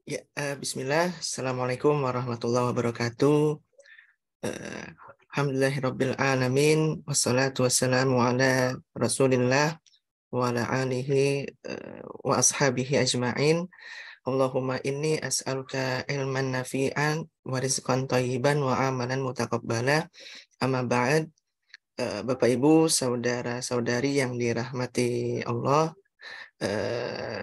Ya, Bismillah. Assalamualaikum warahmatullahi wabarakatuh. Alhamdulillahirabbil alamin. Wassalatu wassalamu ala Rasulillah wa ala alihi wa ashabihi ajma'in. Allahumma inni as'aluka ilman nafi'an wa rizqan thayyiban wa amalan mutaqabbala. Amma ba'd. Bapak Ibu, saudara-saudari yang dirahmati Allah,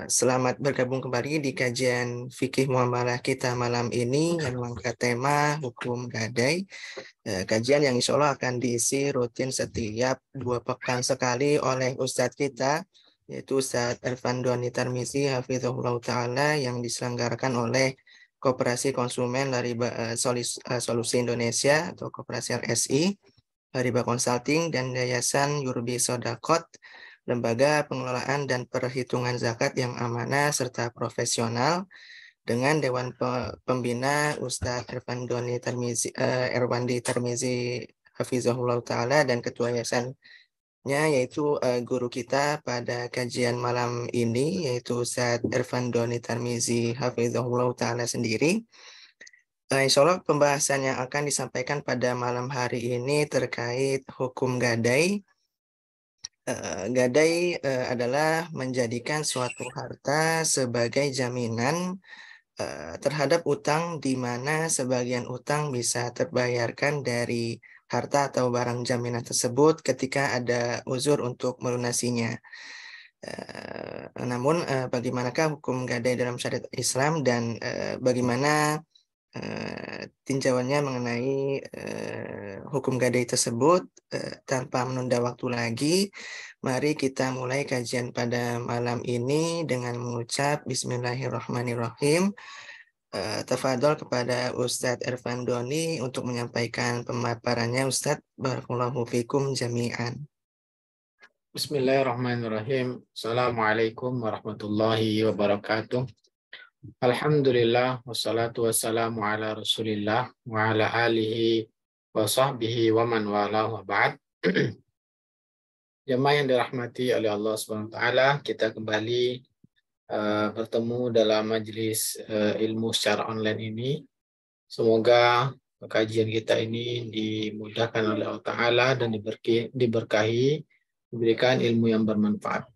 selamat bergabung kembali di kajian fikih muamalah kita malam ini yang mengangkat tema hukum gadai. Kajian yang insya Allah akan diisi rutin setiap 2 pekan sekali oleh Ustadz kita, yaitu Ustadz Irfan Doni Tarmizi Hafizahullah Ta'ala, yang diselenggarakan oleh Koperasi Konsumen Solusi Indonesia atau Koperasi RSI, Riba Consulting, dan Yayasan Yurbi Sodakot, lembaga pengelolaan dan perhitungan zakat yang amanah serta profesional, dengan Dewan Pembina Ustadz Erwandi Tarmizi Hafizahullah Ta'ala, dan Ketua Yayasannya yaitu guru kita pada kajian malam ini, yaitu Ustadz Irfan Doni Tarmizi Hafizahullah Ta'ala sendiri. Insya Allah pembahasan yang akan disampaikan pada malam hari ini terkait hukum gadai. Gadai adalah menjadikan suatu harta sebagai jaminan terhadap utang, di mana sebagian utang bisa terbayarkan dari harta atau barang jaminan tersebut ketika ada uzur untuk melunasinya. Namun bagaimanakah hukum gadai dalam syariat Islam, dan bagaimana tinjauannya mengenai hukum gadai tersebut? Tanpa menunda waktu lagi, mari kita mulai kajian pada malam ini dengan mengucap Bismillahirrahmanirrahim. Tafadhol kepada Ustadz Irfan Doni untuk menyampaikan pemaparannya. Ustadz, barakallahu fikum jami'an. Bismillahirrahmanirrahim. Assalamualaikum warahmatullahi wabarakatuh. Alhamdulillah wassalatu wassalamu ala Rasulillah wa ala alihi wa sahbihi wa man wala wa ba'd. Jemaah yang dirahmati oleh Allah Subhanahu wa taala, kita kembali bertemu dalam majelis ilmu secara online ini. Semoga kajian kita ini dimudahkan oleh Allah Ta'ala dan diberkahi, diberikan ilmu yang bermanfaat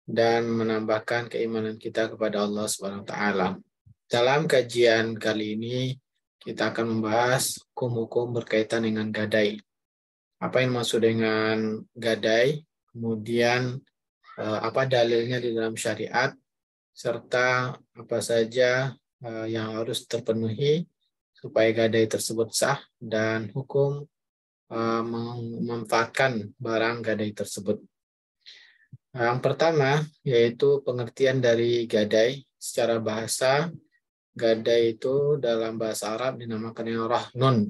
dan menambahkan keimanan kita kepada Allah Subhanahu wa taala. Dalam kajian kali ini kita akan membahas hukum-hukum berkaitan dengan gadai. Apa yang maksud dengan gadai? Kemudian apa dalilnya di dalam syariat, serta apa saja yang harus terpenuhi supaya gadai tersebut sah, dan hukum memanfaatkan barang gadai tersebut. Yang pertama yaitu pengertian dari gadai. Secara bahasa, gadai itu dalam bahasa Arab dinamakan yang rahnun.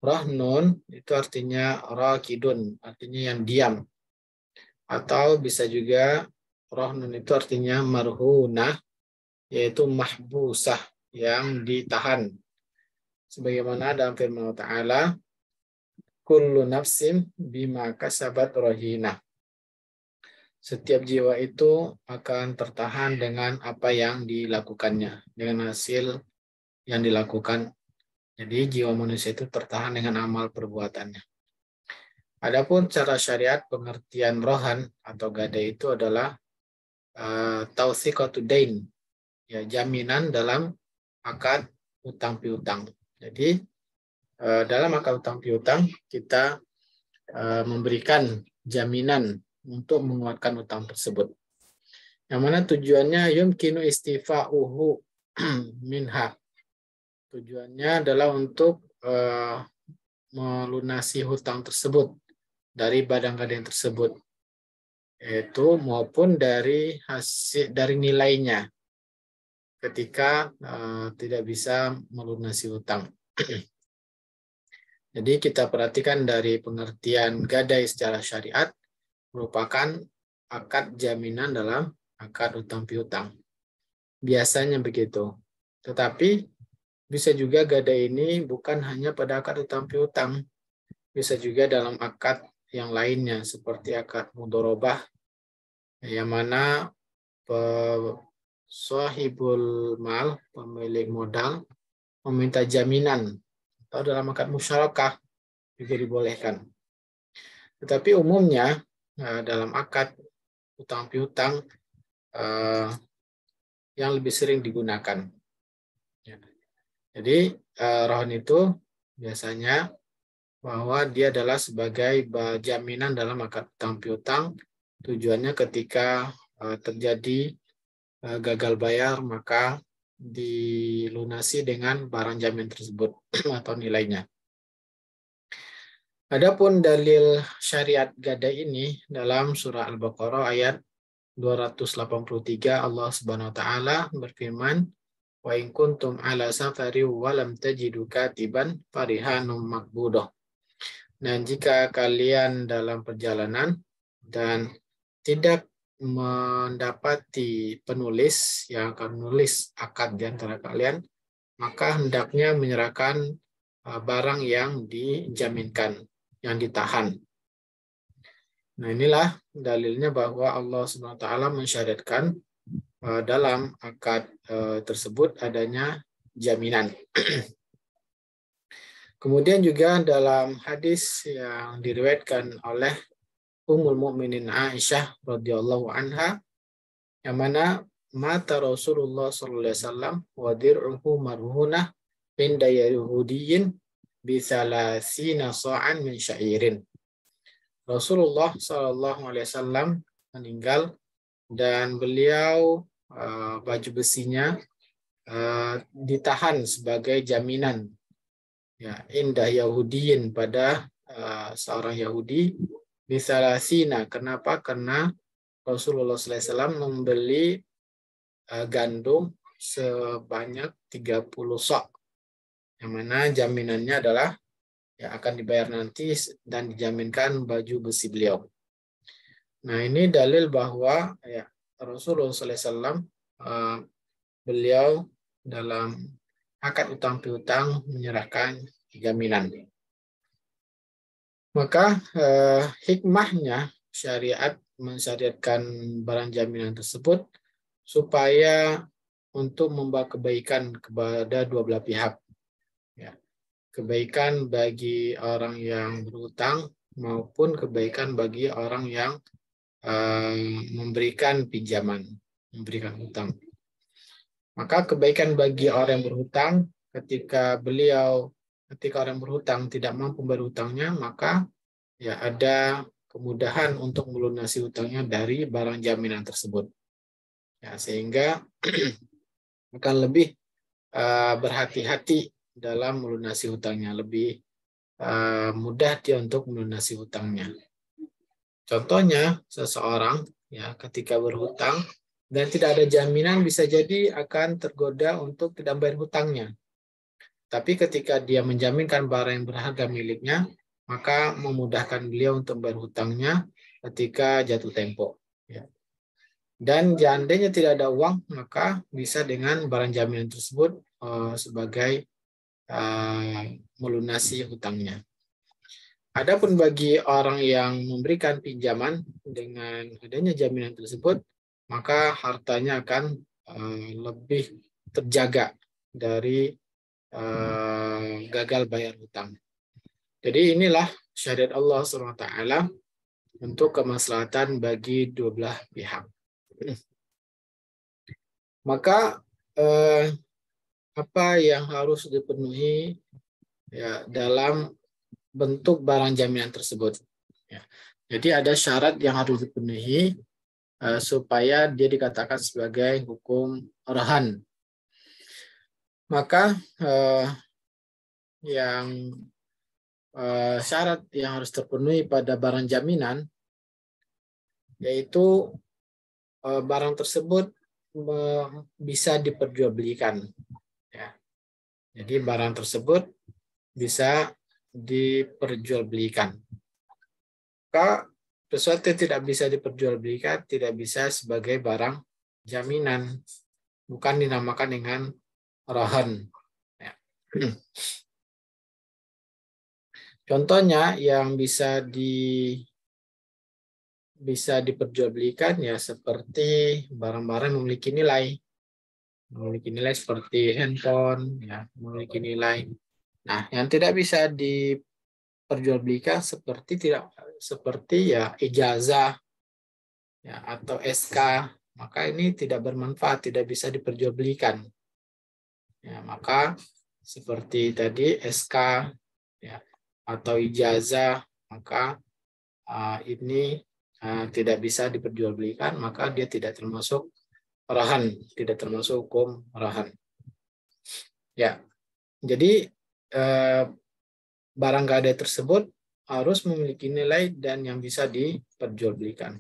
Rahnun itu artinya rakidun, artinya yang diam. Atau bisa juga rahnun itu artinya marhunah, yaitu mahbusah, yang ditahan. Sebagaimana dalam firman Allah Ta'ala, kullu nafsin bima kasabat rahinah. Setiap jiwa itu akan tertahan dengan apa yang dilakukannya, dengan hasil yang dilakukan. Jadi jiwa manusia itu tertahan dengan amal perbuatannya. Adapun cara syariat, pengertian rohan atau gadai itu adalah tausiqatu dain, ya, jaminan dalam akad utang piutang. Jadi dalam akad utang piutang kita memberikan jaminan untuk menguatkan utang tersebut, yang mana tujuannya yumkinu istifa'uhu minha. Tujuannya adalah untuk melunasi hutang tersebut dari barang gadai tersebut, yaitu maupun dari nilainya ketika tidak bisa melunasi hutang. Jadi kita perhatikan dari pengertian gadai secara syariat merupakan akad jaminan dalam akad utang piutang. Biasanya begitu. Tetapi bisa juga gadai ini bukan hanya pada akad utang piutang, bisa juga dalam akad yang lainnya seperti akad mudharabah, yang mana sahibul mal, pemilik modal, meminta jaminan atau dalam akad musyarakah juga dibolehkan. Tetapi umumnya dalam akad utang piutang yang lebih sering digunakan. Ya. Jadi rohon itu biasanya bahwa dia adalah sebagai jaminan dalam akad utang piutang. Tujuannya ketika terjadi gagal bayar, maka dilunasi dengan barang jamin tersebut atau nilainya. Adapun dalil syariat gadai ini dalam surah Al-Baqarah ayat 283, Allah Subhanahu wa taala berfirman, "Wa in kuntum ala safari wa lam tajidu katiban farihanum maqbudah." Dan jika kalian dalam perjalanan dan tidak mendapati penulis yang akan menulis akad di antara kalian, maka hendaknya menyerahkan barang yang dijaminkan, yang ditahan. Nah, inilah dalilnya bahwa Allah SWT mensyariatkan dalam akad tersebut adanya jaminan. Kemudian juga dalam hadis yang diriwayatkan oleh Ummul Mukminin Aisyah radhiyallahu anha, yang mana mata Rasulullah sallallahu alaihi wasallam wa dir'uhu marhunah inda yahudiyyin bi 30 sa'an min sya'irin. Rasulullah sallallahu alaihi wasallam meninggal dan beliau baju besinya ditahan sebagai jaminan, ya, indah Yahudiyin, pada seorang Yahudi, bisalasina. Kenapa? Karena Rasulullah SAW membeli gandum sebanyak 30 sok, yang mana jaminannya adalah ya akan dibayar nanti dan dijaminkan baju besi beliau. Nah, ini dalil bahwa ya Rasulullah SAW beliau dalam akad utang piutang menyerahkan jaminan. Maka hikmahnya syariat mensyariatkan barang jaminan tersebut supaya untuk membawa kebaikan kepada dua belah pihak. Ya. Kebaikan bagi orang yang berutang maupun kebaikan bagi orang yang memberikan pinjaman, memberikan hutang. Maka kebaikan bagi orang yang berhutang, ketika orang berhutang tidak mampu membayar hutangnya, maka ya ada kemudahan untuk melunasi hutangnya dari barang jaminan tersebut. Ya, sehingga akan lebih berhati-hati dalam melunasi hutangnya, lebih mudah dia untuk melunasi hutangnya. Contohnya, seseorang ya ketika berhutang dan tidak ada jaminan, bisa jadi akan tergoda untuk tidak bayar hutangnya. Tapi ketika dia menjaminkan barang yang berharga miliknya, maka memudahkan beliau untuk bayar hutangnya ketika jatuh tempo. Ya. Dan seandainya tidak ada uang, maka bisa dengan barang jaminan tersebut sebagai melunasi hutangnya. Adapun bagi orang yang memberikan pinjaman, dengan adanya jaminan tersebut, maka hartanya akan lebih terjaga dari gagal bayar hutang. Jadi inilah syariat Allah SWT untuk kemaslahatan bagi dua belah pihak. Maka apa yang harus dipenuhi ya dalam bentuk barang jaminan tersebut? Ya. Jadi ada syarat yang harus dipenuhi supaya dia dikatakan sebagai hukum rahan. Maka syarat yang harus terpenuhi pada barang jaminan yaitu barang tersebut bisa diperjualbelikan. Ya. Jadi barang tersebut bisa diperjualbelikan. Maka sesuatu yang tidak bisa diperjualbelikan tidak bisa sebagai barang jaminan, bukan dinamakan dengan rahan. Ya. Contohnya yang bisa diperjualbelikan ya seperti barang-barang memiliki nilai. memiliki nilai seperti handphone, ya, memiliki nilai. Nah, yang tidak bisa diperjualbelikan seperti ya ijazah, ya, atau SK, maka ini tidak bermanfaat, tidak bisa diperjualbelikan. Ya, maka seperti tadi SK, ya, atau ijazah, maka ini tidak bisa diperjualbelikan, maka dia tidak termasuk rahan, tidak termasuk hukum rahan. Ya, jadi barang gadai tersebut harus memiliki nilai dan yang bisa diperjualbelikan.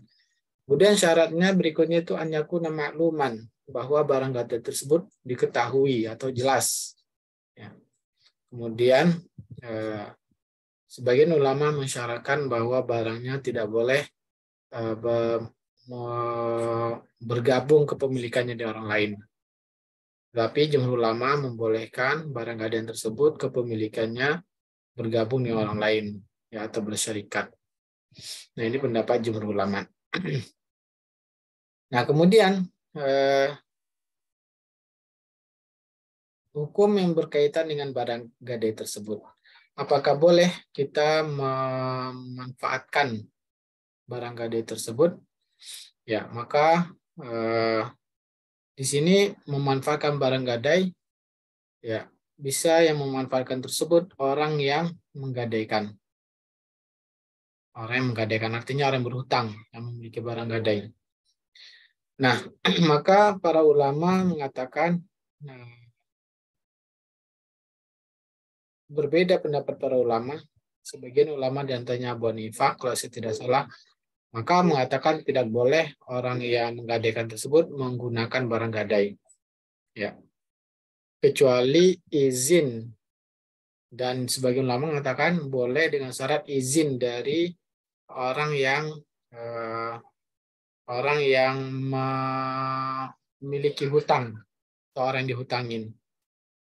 Kemudian syaratnya berikutnya itu an yakuna ma'luman, bahwa barang gadai tersebut diketahui atau jelas. Ya. Kemudian sebagian ulama mensyaratkan bahwa barangnya tidak boleh bergabung kepemilikannya di orang lain. Tapi jumhur ulama membolehkan barang gadai tersebut kepemilikannya bergabung dengan orang lain, ya, atau bersyarikat. Nah, ini pendapat jumhur ulama. Nah, kemudian hukum yang berkaitan dengan barang gadai tersebut. Apakah boleh kita memanfaatkan barang gadai tersebut? Ya, maka di sini memanfaatkan barang gadai, ya, bisa yang memanfaatkan tersebut orang yang menggadaikan. Orang yang menggadaikan artinya orang yang berhutang, yang memiliki barang gadai. Nah, maka para ulama mengatakan, berbeda pendapat para ulama. Sebagian ulama di antaranya Abu Hanifah, kalau saya tidak salah, maka mengatakan tidak boleh orang yang menggadaikan tersebut menggunakan barang gadai. Ya. Kecuali izin. Dan sebagian ulama mengatakan boleh dengan syarat izin dari orang yang memiliki hutang atau orang yang dihutangin.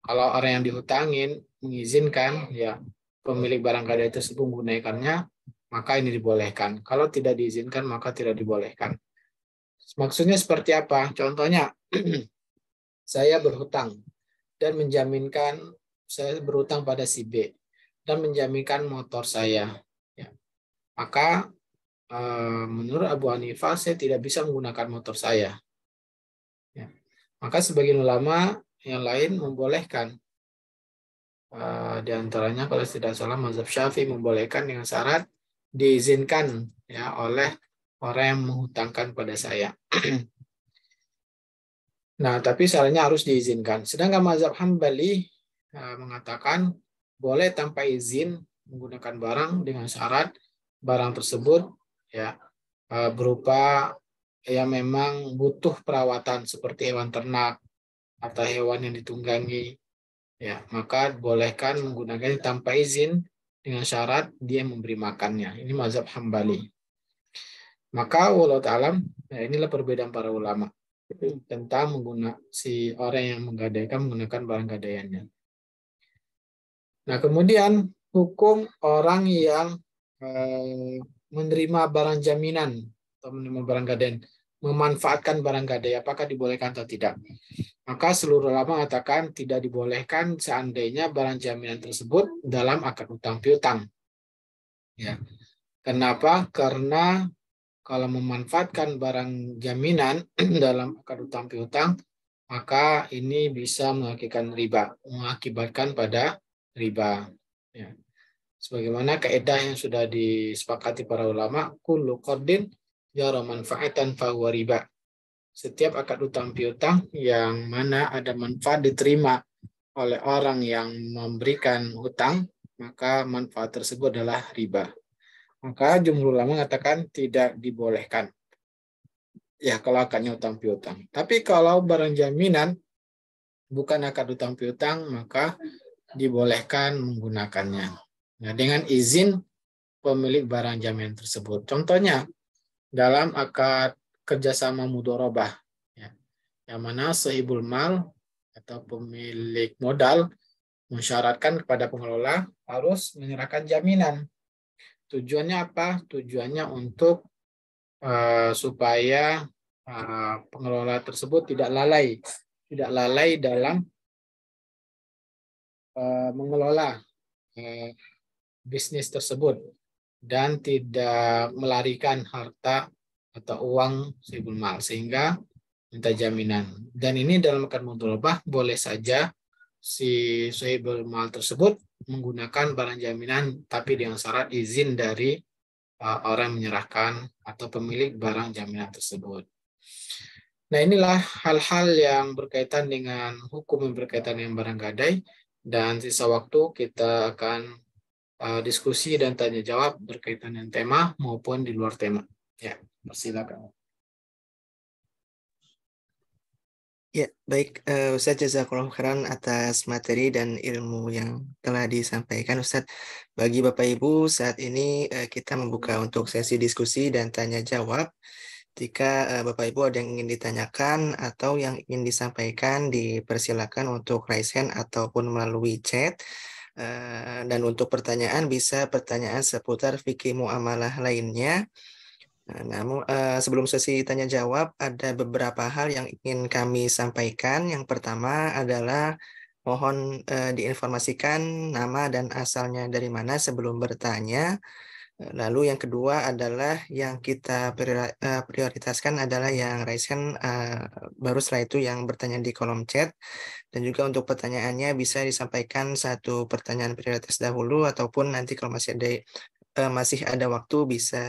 Kalau orang yang dihutangin mengizinkan, ya, pemilik barang gadai tersebut menggunakannya, maka ini dibolehkan. Kalau tidak diizinkan, maka tidak dibolehkan. Maksudnya seperti apa? Contohnya, saya berhutang dan menjaminkan, saya berhutang pada si B dan menjaminkan motor saya. Ya. Maka menurut Abu Hanifah, saya tidak bisa menggunakan motor saya. Ya. Maka sebagian ulama yang lain membolehkan. Di antaranya kalau tidak salah mazhab Syafi'i membolehkan dengan syarat diizinkan, ya, oleh orang yang menghutangkan pada saya. Nah, tapi syaratnya harus diizinkan. Sedangkan mazhab Hambali mengatakan boleh tanpa izin menggunakan barang dengan syarat barang tersebut, ya, berupa yang memang butuh perawatan seperti hewan ternak atau hewan yang ditunggangi, ya, maka bolehkan menggunakannya tanpa izin dengan syarat dia memberi makannya. Ini mazhab Hambali. Maka wallahu ta'ala, inilah perbedaan para ulama tentang si orang yang menggadaikan menggunakan barang gadaiannya. Nah, kemudian hukum orang yang menerima barang jaminan atau menerima barang gadaian, memanfaatkan barang gadai, apakah dibolehkan atau tidak? Maka seluruh ulama mengatakan tidak dibolehkan seandainya barang jaminan tersebut dalam akad utang piutang. Ya. Kenapa? Karena kalau memanfaatkan barang jaminan dalam akad utang piutang, maka ini bisa mengakibatkan pada riba. Ya. Sebagaimana kaidah yang sudah disepakati para ulama, kullu qardin jara manfaatan fahuwa riba. Setiap akad utang piutang yang mana ada manfaat diterima oleh orang yang memberikan hutang, maka manfaat tersebut adalah riba. Maka jumhur ulama mengatakan tidak dibolehkan. Ya, kalau akadnya utang piutang. Tapi kalau barang jaminan bukan akad utang piutang, maka dibolehkan menggunakannya. Nah, dengan izin pemilik barang jaminan tersebut. Contohnya dalam akad kerjasama mudharabah, ya, yang mana sahibul mal atau pemilik modal mensyaratkan kepada pengelola harus menyerahkan jaminan. Tujuannya apa? Tujuannya untuk supaya pengelola tersebut tidak lalai, tidak lalai dalam mengelola bisnis tersebut dan tidak melarikan harta atau uang sahibul mal sehingga minta jaminan. Dan ini dalam akad mudharabah boleh saja si sahibul mal tersebut menggunakan barang jaminan tapi dengan syarat izin dari orang yang menyerahkan atau pemilik barang jaminan tersebut. Nah, inilah hal-hal yang berkaitan dengan hukum yang berkaitan dengan barang gadai, dan sisa waktu kita akan diskusi dan tanya jawab berkaitan dengan tema maupun di luar tema. Ya, persilakan. Ya, baik Ustadz, jazakallahu khairan atas materi dan ilmu yang telah disampaikan Ustadz. Bagi Bapak Ibu, saat ini kita membuka untuk sesi diskusi dan tanya jawab. Jika Bapak Ibu ada yang ingin ditanyakan atau yang ingin disampaikan, dipersilakan untuk raise hand ataupun melalui chat. Dan untuk pertanyaan bisa pertanyaan seputar fikih muamalah lainnya. Namun sebelum sesi tanya jawab ada beberapa hal yang ingin kami sampaikan. Yang pertama adalah mohon diinformasikan nama dan asalnya dari mana sebelum bertanya. Lalu yang kedua adalah yang kita prioritaskan adalah yang raise hand, baru setelah itu yang bertanya di kolom chat. Dan juga untuk pertanyaannya bisa disampaikan satu pertanyaan prioritas dahulu ataupun nanti kalau masih ada waktu bisa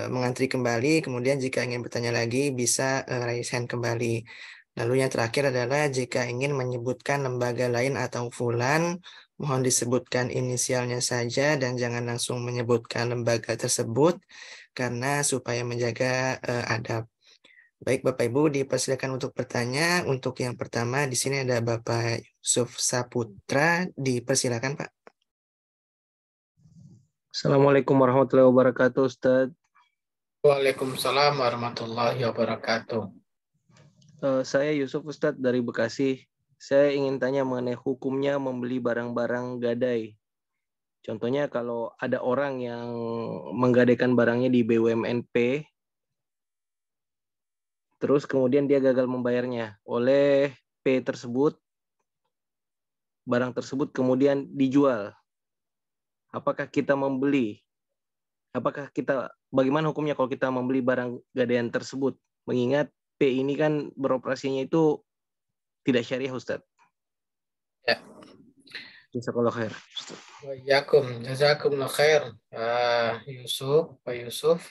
mengantri kembali, kemudian jika ingin bertanya lagi bisa raise hand kembali. Lalu yang terakhir adalah jika ingin menyebutkan lembaga lain atau fulan, mohon disebutkan inisialnya saja dan jangan langsung menyebutkan lembaga tersebut karena supaya menjaga adab. Baik Bapak Ibu, dipersilakan untuk bertanya. Untuk yang pertama di sini ada Bapak Yusuf Saputra, dipersilakan Pak. Assalamualaikum warahmatullahi wabarakatuh, Ustadz. Waalaikumsalam warahmatullahi wabarakatuh. Saya Yusuf, Ustadz, dari Bekasi. Saya ingin tanya mengenai hukumnya membeli barang-barang gadai. Contohnya kalau ada orang yang menggadaikan barangnya di BUMN-P, terus kemudian dia gagal membayarnya. Oleh P tersebut, barang tersebut kemudian dijual. Apakah kita membeli? Bagaimana hukumnya kalau kita membeli barang gadaian tersebut? Mengingat P ini kan beroperasinya itu tidak syariah, Ustaz. Ya. Jazakallahu khair. Jazakumullah khair, Pak Yusuf.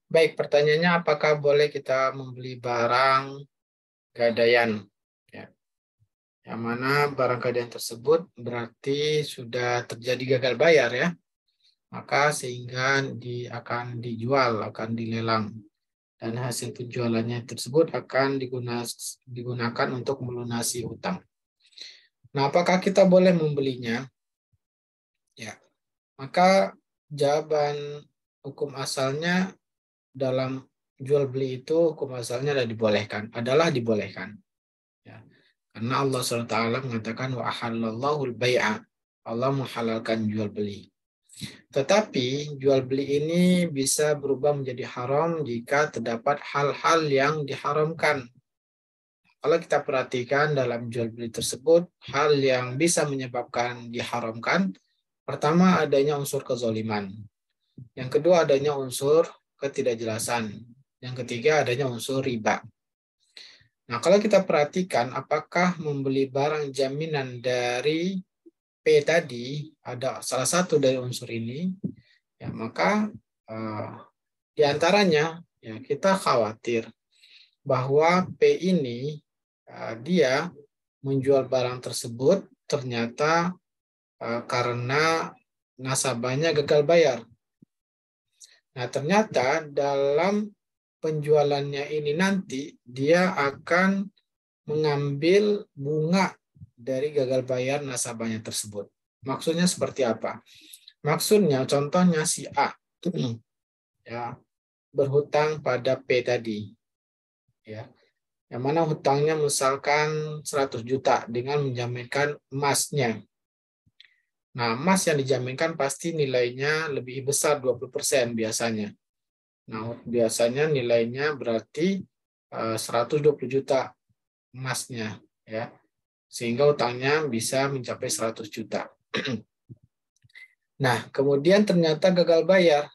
Baik, pertanyaannya apakah boleh kita membeli barang gadaian? Ya. Yang mana barang gadaian tersebut berarti sudah terjadi gagal bayar ya. Maka sehingga akan dijual, akan dilelang. Dan hasil penjualannya tersebut akan digunakan untuk melunasi hutang. Nah, apakah kita boleh membelinya? Ya, maka jawaban hukum asalnya dalam jual beli itu hukum asalnya adalah dibolehkan. Ya. Karena Allah SWT mengatakan wa ahallallahu al-bai'a. Allah menghalalkan jual beli. Tetapi jual beli ini bisa berubah menjadi haram jika terdapat hal-hal yang diharamkan. Kalau kita perhatikan dalam jual beli tersebut, hal yang bisa menyebabkan diharamkan, pertama adanya unsur kezaliman. Yang kedua adanya unsur ketidakjelasan. Yang ketiga adanya unsur riba. Nah, kalau kita perhatikan apakah membeli barang jaminan dari P tadi ada salah satu dari unsur ini, ya maka di antaranya ya kita khawatir bahwa P ini dia menjual barang tersebut ternyata karena nasabahnya gagal bayar. Nah, ternyata dalam penjualannya ini nanti dia akan mengambil bunga dari gagal bayar nasabahnya tersebut. Maksudnya seperti apa? Maksudnya contohnya si A ya berhutang pada P tadi. Ya. Yang mana hutangnya misalkan 100 juta dengan menjaminkan emasnya. Nah, emas yang dijaminkan pasti nilainya lebih besar 20% biasanya. Nah, biasanya nilainya berarti 120 juta emasnya, ya. Sehingga utangnya bisa mencapai 100 juta. Nah, kemudian ternyata gagal bayar.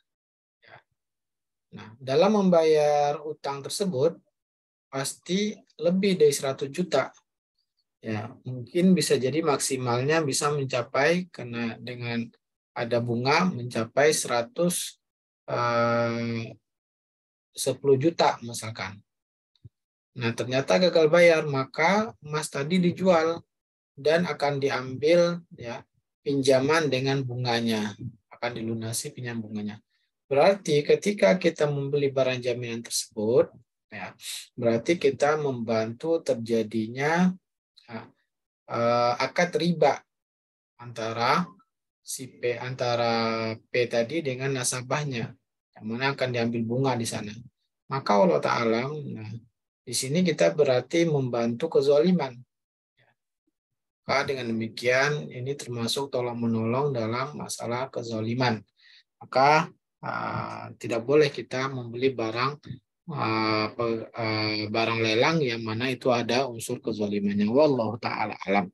Nah, dalam membayar utang tersebut pasti lebih dari 100 juta. Ya, mungkin bisa jadi maksimalnya bisa mencapai, karena dengan ada bunga mencapai 110 juta misalkan. Nah, ternyata gagal bayar, maka emas tadi dijual dan akan diambil ya pinjaman dengan bunganya, akan dilunasi pinjam bunganya. Berarti ketika kita membeli barang jaminan tersebut, ya, berarti kita membantu terjadinya akad riba antara antara P tadi dengan nasabahnya, yang mana akan diambil bunga di sana. Maka Allah Ta'ala, nah, di sini kita berarti membantu kezaliman. Maka dengan demikian ini termasuk tolong-menolong dalam masalah kezaliman. Maka tidak boleh kita membeli barang lelang yang mana itu ada unsur kezalimannya. Wallahu ta'ala alam.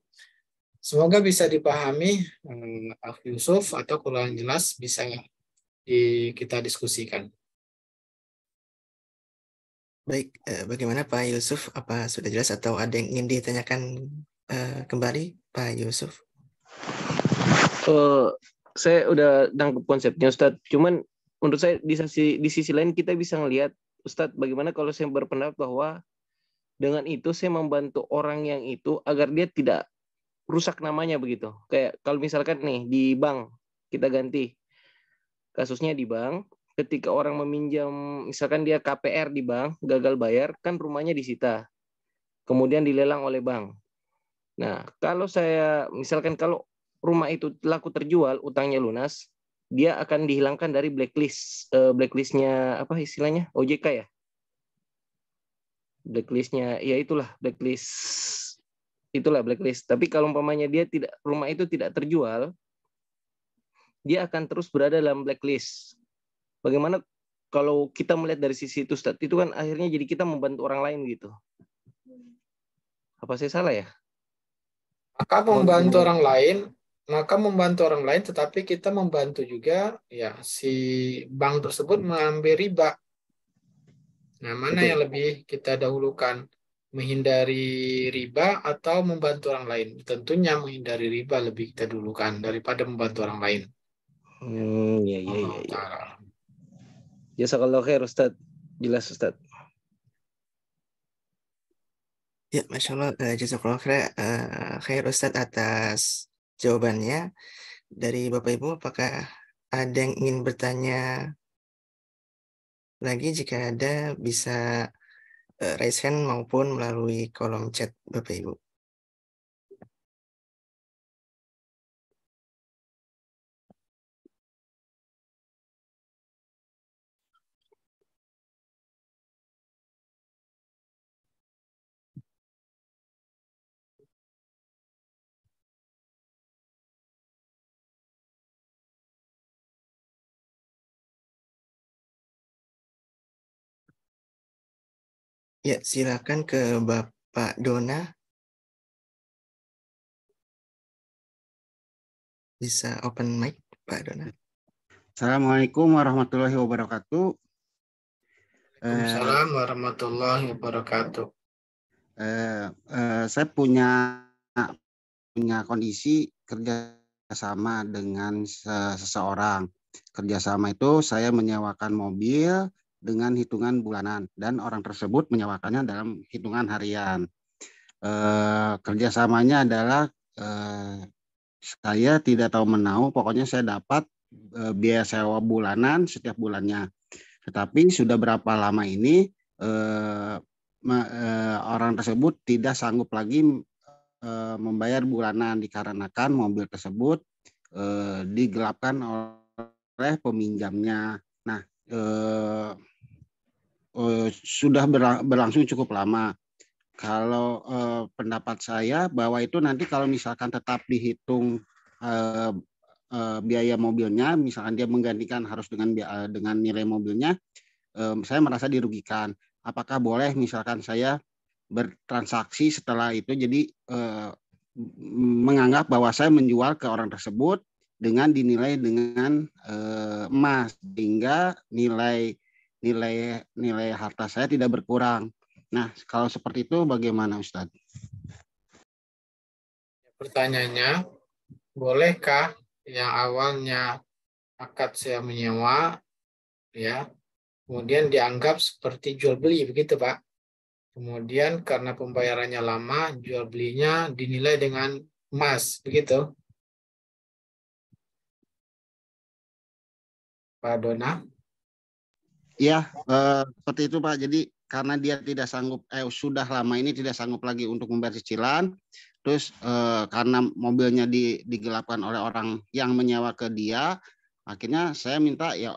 Semoga bisa dipahami Akh Yusuf, atau kurang jelas bisa kita diskusikan. Baik, bagaimana Pak Yusuf? Apa sudah jelas atau ada yang ingin ditanyakan kembali Pak Yusuf? Saya udah nangkep konsepnya Ustadz. Cuman menurut saya di sisi lain kita bisa ngelihat Ustadz, bagaimana kalau saya berpendapat bahwa dengan itu saya membantu orang yang itu agar dia tidak rusak namanya begitu. Kayak kalau misalkan nih di bank, kita ganti kasusnya di bank, ketika orang meminjam, misalkan dia KPR di bank, gagal bayar, kan rumahnya disita. Kemudian dilelang oleh bank. Nah, kalau saya, misalkan kalau rumah itu laku terjual, utangnya lunas, dia akan dihilangkan dari blacklist. Blacklistnya, apa istilahnya? OJK ya? Blacklistnya, ya itulah blacklist. Itulah blacklist. Tapi kalau umpamanya rumah itu tidak terjual, dia akan terus berada dalam blacklist. Bagaimana kalau kita melihat dari sisi itu, Ustaz, itu kan akhirnya jadi kita membantu orang lain gitu. Apa saya salah ya? Maka membantu orang lain, tetapi kita membantu juga ya si bank tersebut mengambil riba. Nah, mana Betul. yang lebih kita dahulukan? Menghindari riba atau membantu orang lain? Tentunya menghindari riba lebih kita dahulukan daripada membantu orang lain. Iya. Allah Ta'ala. Jazakallahu khair Ustaz. Jelas Ustaz. Ya, Masya Allah, jazakallah khair Ustadz atas jawabannya. Dari Bapak Ibu, apakah ada yang ingin bertanya lagi? Jika ada, bisa raise hand maupun melalui kolom chat Bapak Ibu. Ya, silakan ke Bapak Dona. Bisa open mic, Pak Dona. Assalamualaikum warahmatullahi wabarakatuh. Waalaikumsalam warahmatullahi wabarakatuh. Saya punya kondisi kerjasama dengan seseorang. Kerjasama itu saya menyewakan mobil dengan hitungan bulanan dan orang tersebut menyewakannya dalam hitungan harian. Kerjasamanya adalah saya tidak tahu menahu, pokoknya saya dapat biaya sewa bulanan setiap bulannya. Tetapi sudah berapa lama ini orang tersebut tidak sanggup lagi membayar bulanan dikarenakan mobil tersebut digelapkan oleh peminjamnya. Nah, sudah berlangsung cukup lama. Kalau pendapat saya bahwa itu nanti kalau misalkan tetap dihitung biaya mobilnya, misalkan dia menggantikan harus dengan nilai mobilnya, saya merasa dirugikan. Apakah boleh misalkan saya bertransaksi setelah itu jadi menganggap bahwa saya menjual ke orang tersebut dengan dinilai dengan emas sehingga nilai harta saya tidak berkurang. Nah, kalau seperti itu bagaimana Ustadz? Pertanyaannya, bolehkah yang awalnya akad sewa menyewa ya kemudian dianggap seperti jual beli, begitu Pak? Kemudian karena pembayarannya lama, jual belinya dinilai dengan emas, begitu? Pak Dona? Iya, seperti itu Pak. Jadi karena dia tidak sanggup, sudah lama ini tidak sanggup lagi untuk membayar cicilan, terus karena mobilnya digelapkan oleh orang yang menyewa ke dia, akhirnya saya minta ya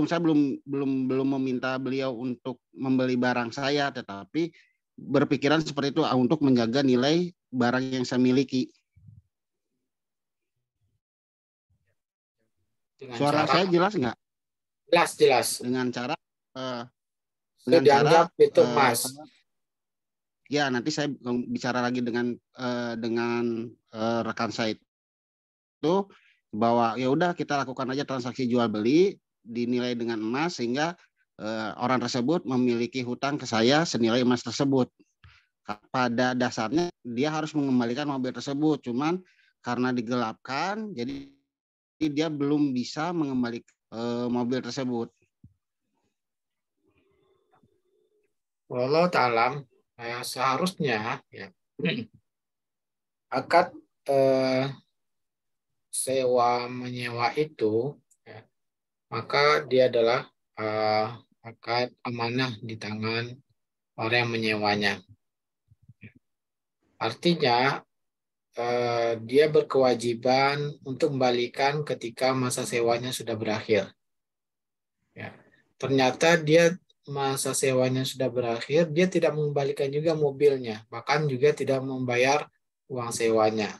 saya belum meminta beliau untuk membeli barang saya, tetapi berpikiran seperti itu untuk menjaga nilai barang yang saya miliki. Suara saya jelas nggak? Jelas. Dengan cara dianggap itu emas. Ya, nanti saya bicara lagi dengan rekan saya itu bahwa ya udah kita lakukan aja transaksi jual beli dinilai dengan emas sehingga orang tersebut memiliki hutang ke saya senilai emas tersebut. Pada dasarnya dia harus mengembalikan mobil tersebut, cuman karena digelapkan jadi dia belum bisa mengembalikan mobil tersebut. Wallahu ta'alam, seharusnya ya akad sewa menyewa itu ya, maka dia adalah akad amanah di tangan orang yang menyewanya. Artinya dia berkewajiban untuk membalikan ketika masa sewanya sudah berakhir. Ya. Ternyata dia masa sewanya sudah berakhir, dia tidak mengembalikan juga mobilnya, bahkan juga tidak membayar uang sewanya.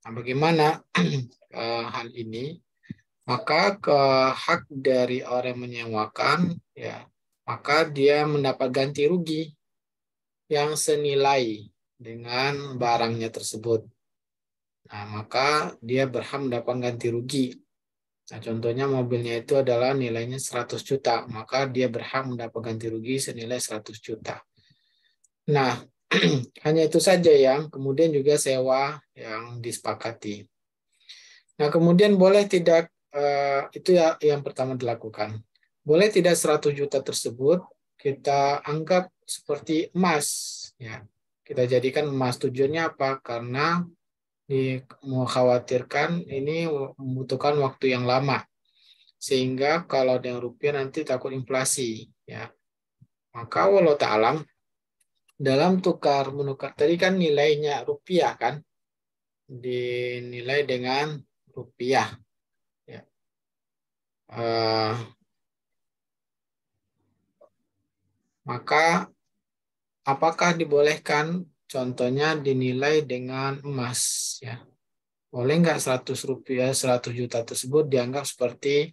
Nah, bagaimana hal ini? Maka hak dari orang yang menyewakan, ya, maka dia mendapat ganti rugi yang senilai dengan barangnya tersebut. Nah, maka dia berhak mendapat ganti rugi. Nah, contohnya mobilnya itu adalah nilainya 100 juta, maka dia berhak mendapat ganti rugi senilai 100 juta. Nah, hanya itu saja yang kemudian juga sewa yang disepakati. Nah, kemudian boleh tidak, itu ya yang pertama dilakukan. Boleh tidak 100 juta tersebut kita anggap seperti emas. Ya. Kita jadikan emas, tujuannya apa? Karena mengkhawatirkan ini membutuhkan waktu yang lama. Sehingga kalau dengan rupiah nanti takut inflasi. Ya. Maka walau ta'alam, dalam tukar menukar, tadi kan nilainya rupiah kan? Dinilai dengan rupiah. Ya. Maka apakah dibolehkan contohnya dinilai dengan emas? Ya. Boleh nggak 100 juta tersebut dianggap seperti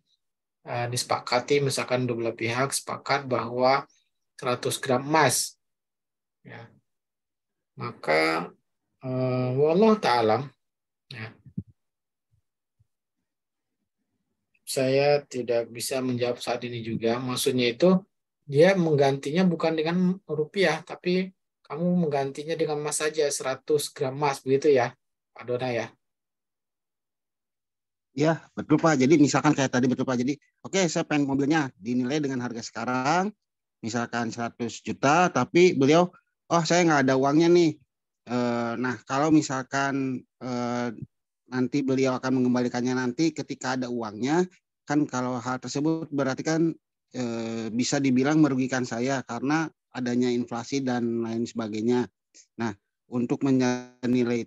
disepakati, misalkan dua belah pihak sepakat bahwa 100 gram emas. Ya. Maka wallahu ta'alam, ya, saya tidak bisa menjawab saat ini juga. Maksudnya itu dia menggantinya bukan dengan rupiah, tapi kamu menggantinya dengan emas saja, 100 gram emas, begitu ya, Pak Dona ya? Ya, betul Pak. Jadi misalkan kayak tadi betul Pak. Jadi oke, saya pengen mobilnya dinilai dengan harga sekarang, misalkan 100 juta, tapi beliau, oh saya nggak ada uangnya nih. Nah, kalau misalkan nanti beliau akan mengembalikannya nanti ketika ada uangnya, kan kalau hal tersebut berarti kan bisa dibilang merugikan saya karena adanya inflasi dan lain sebagainya. Nah, untuk menjaga nilai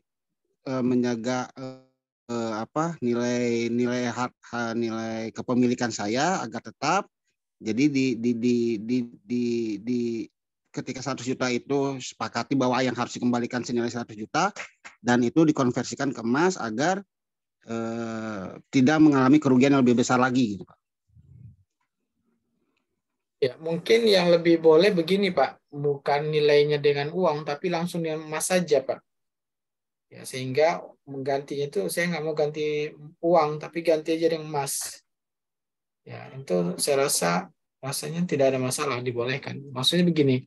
kepemilikan saya agar tetap, jadi ketika 100 juta itu sepakati bahwa yang harus dikembalikan senilai 100 juta dan itu dikonversikan ke emas agar tidak mengalami kerugian yang lebih besar lagi gitu Pak. Ya, mungkin yang lebih boleh begini, Pak. Bukan nilainya dengan uang, tapi langsung dengan emas saja, Pak. Ya, sehingga menggantinya itu saya nggak mau ganti uang, tapi ganti aja dengan emas. Ya, itu saya rasa rasanya tidak ada masalah, dibolehkan. Maksudnya begini,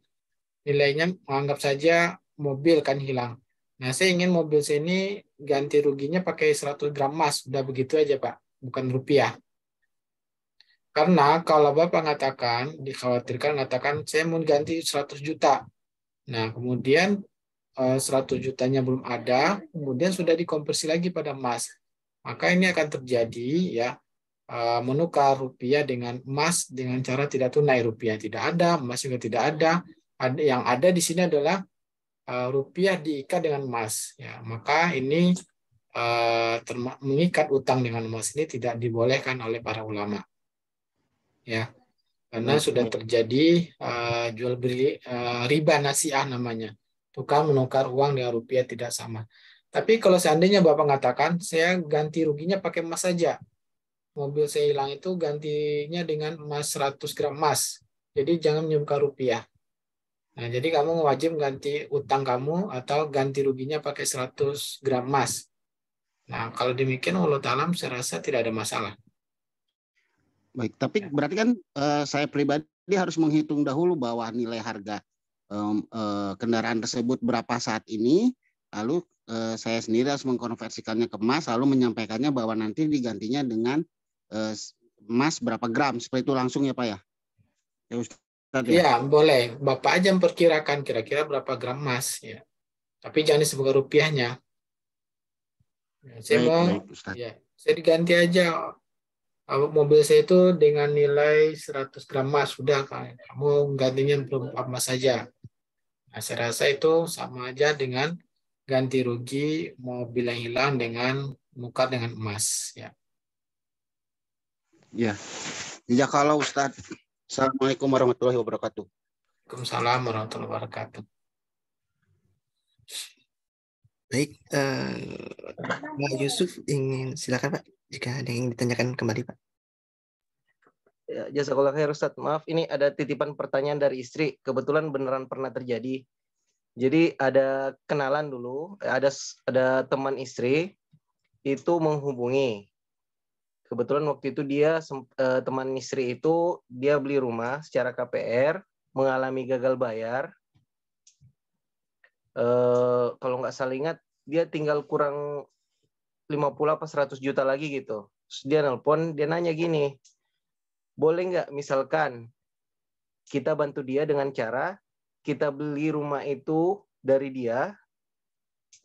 nilainya anggap saja mobil kan hilang. Nah, saya ingin mobil saya ini ganti ruginya pakai 100 gram emas. Udah begitu aja, Pak. Bukan rupiah. Karena kalau Bapak mengatakan, dikhawatirkan mengatakan, saya mau ganti 100 juta. Nah, kemudian 100 jutanya belum ada, kemudian sudah dikonversi lagi pada emas. Maka ini akan terjadi ya, menukar rupiah dengan emas dengan cara tidak tunai. Rupiah tidak ada, emas juga tidak ada. Yang ada di sini adalah rupiah diikat dengan emas. Ya, maka ini mengikat utang dengan emas ini tidak dibolehkan oleh para ulama. Ya, karena Baik. sudah terjadi jual beli riba nasiah namanya. Tukar menukar uang dengan rupiah tidak sama. Tapi kalau seandainya Bapak mengatakan, saya ganti ruginya pakai emas saja. Mobil saya hilang itu gantinya dengan emas 100 gram emas. Jadi jangan menyebutkan rupiah. Nah, jadi kamu wajib ganti utang kamu atau ganti ruginya pakai 100 gram emas. Nah, kalau demikian Allah Ta'ala saya rasa tidak ada masalah. Baik, tapi berarti kan saya pribadi harus menghitung dahulu bahwa nilai harga kendaraan tersebut berapa saat ini, lalu saya sendiri harus mengkonversikannya ke emas, lalu menyampaikannya bahwa nanti digantinya dengan emas berapa gram, seperti itu langsung ya Pak ya? Ya Ustadz ya? Iya, boleh. Bapak aja memperkirakan kira-kira berapa gram emas. Ya. Tapi jangan disebut rupiahnya. Ya, saya Baik, mau, baik Ustadz. ya, saya diganti aja. Mobil saya itu dengan nilai 100 gram emas. Sudah, kan. Kamu gantinya emas saja. Nah, saya rasa itu sama aja dengan ganti rugi mobil yang hilang dengan nukar dengan emas. Ya. Ya, ya kalau Ustadz. Assalamualaikum warahmatullahi wabarakatuh. Waalaikumsalam warahmatullahi wabarakatuh. Baik, Pak Yusuf ingin silakan Pak jika ada yang ditanyakan kembali Pak. Ya, jazakallah khair Ustaz. Maaf, ini ada titipan pertanyaan dari istri. Kebetulan beneran pernah terjadi. Jadi ada kenalan dulu, ada teman istri itu menghubungi. Kebetulan waktu itu teman istri itu dia beli rumah secara KPR, mengalami gagal bayar. Kalau nggak salah ingat, dia tinggal kurang 50 apa 100 juta lagi gitu. Terus dia nelpon, dia nanya gini, boleh nggak misalkan kita bantu dia dengan cara kita beli rumah itu dari dia.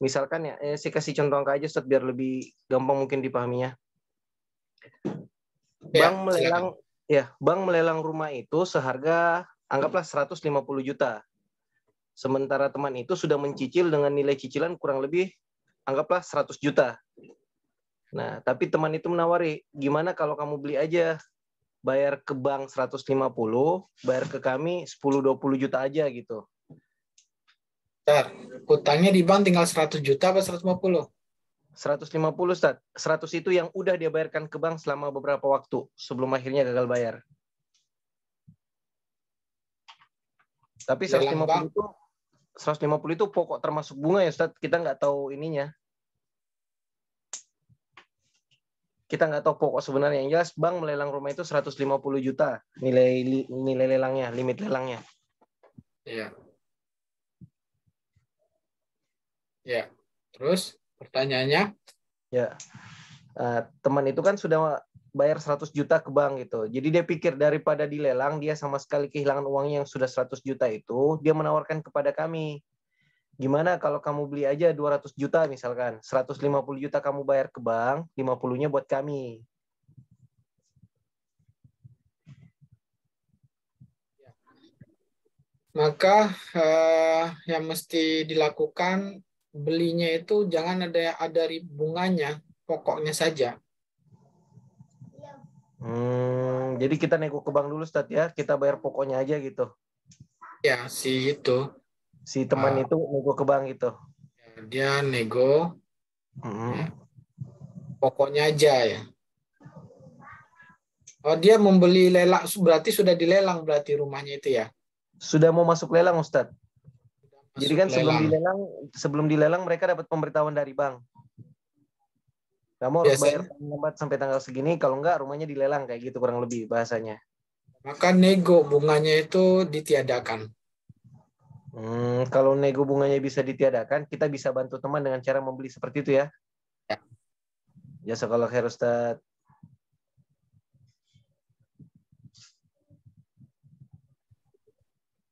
Misalkan ya, saya kasih contoh angka aja Ustaz, biar lebih gampang mungkin dipahaminya. Bank melelang rumah itu seharga anggaplah 150 juta. Sementara teman itu sudah mencicil dengan nilai cicilan kurang lebih anggaplah 100 juta. Nah, tapi teman itu menawari, gimana kalau kamu beli aja, bayar ke bank 150, bayar ke kami 10-20 juta aja gitu. Bentar, hutangnya di bank tinggal 100 juta apa 150? 150 Ustaz. 100 itu yang udah dia bayarkan ke bank selama beberapa waktu sebelum akhirnya gagal bayar. Tapi 150 itu pokok termasuk bunga ya Ustaz. Kita nggak tahu ininya. Kita nggak tahu pokok sebenarnya. Yang jelas bank melelang rumah itu 150 juta nilai lelangnya, limit lelangnya. Iya. Ya. Terus pertanyaannya? Ya. Teman itu kan sudah bayar 100 juta ke bank gitu. Jadi dia pikir daripada dilelang, dia sama sekali kehilangan uangnya yang sudah 100 juta itu, dia menawarkan kepada kami. Gimana kalau kamu beli aja 200 juta misalkan, 150 juta kamu bayar ke bank, 50-nya buat kami. Maka yang mesti dilakukan belinya itu jangan ada bunganya, pokoknya saja. Jadi kita nego ke bank dulu Ustaz ya, kita bayar pokoknya aja gitu. Ya, si teman itu nego ke bank gitu. Dia nego ya, pokoknya aja ya. Oh, dia membeli lelang, berarti sudah dilelang berarti rumahnya itu ya? Sudah mau masuk lelang, Ustadz. Jadi Masuk kan lelang. sebelum dilelang mereka dapat pemberitahuan dari bank. Kamu harus bayar Biasanya, lambat sampai tanggal segini, kalau enggak rumahnya dilelang, kayak gitu kurang lebih bahasanya. maka nego bunganya itu ditiadakan. Kalau nego bunganya bisa ditiadakan, kita bisa bantu teman dengan cara membeli seperti itu ya. Ya. Jazakallah khair, Ustadz.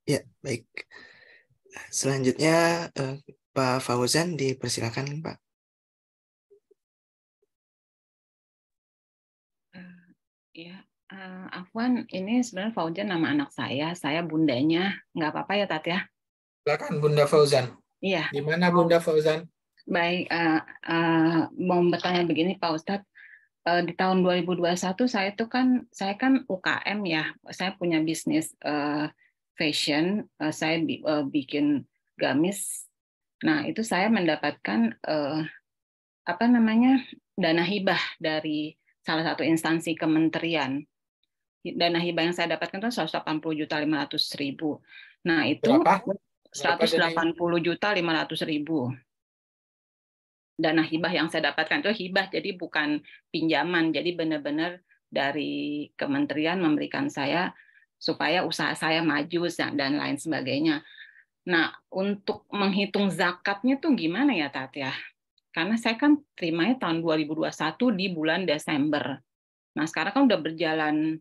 Ya, baik. Selanjutnya Pak Fauzan dipersilakan, Pak. Ya, Afwan, ini sebenarnya Fauzan nama anak saya bundanya. Nggak apa-apa ya, Tat ya? Silakan Bunda Fauzan. Iya. Di mana Bunda Fauzan? Baik, mau bertanya begini Pak Ustadz. Di tahun 2021 saya kan UKM ya. Saya punya bisnis fashion. Saya bikin gamis. Nah, itu saya mendapatkan dana hibah dari salah satu instansi kementerian. Dana hibah yang saya dapatkan itu 180.500.000. Nah, itu Berapa? 180.500.000. Dana hibah yang saya dapatkan itu hibah, jadi bukan pinjaman. Jadi benar-benar dari kementerian memberikan saya supaya usaha saya maju dan lain sebagainya. Nah, untuk menghitung zakatnya tuh gimana ya, Tat ya? Karena saya kan terimanya tahun 2021 di bulan Desember. Nah, sekarang kan udah berjalan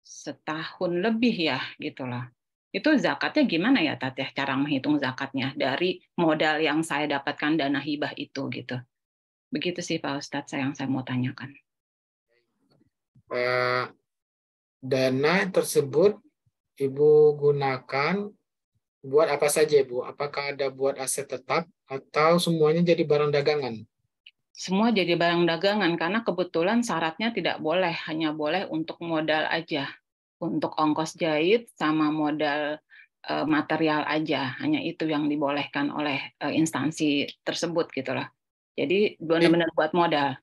setahun lebih ya, gitulah. Itu zakatnya gimana ya, Tat ya? Cara menghitung zakatnya dari modal yang saya dapatkan dana hibah itu gitu. Begitu sih Pak Ustadz yang saya mau tanyakan. Dana tersebut Ibu gunakan buat apa saja, Ibu? Apakah ada buat aset tetap atau semuanya jadi barang dagangan? Semua jadi barang dagangan karena kebetulan syaratnya tidak boleh, hanya boleh untuk modal aja. Untuk ongkos jahit sama modal material aja, hanya itu yang dibolehkan oleh instansi tersebut gitulah. Jadi benar-benar buat modal.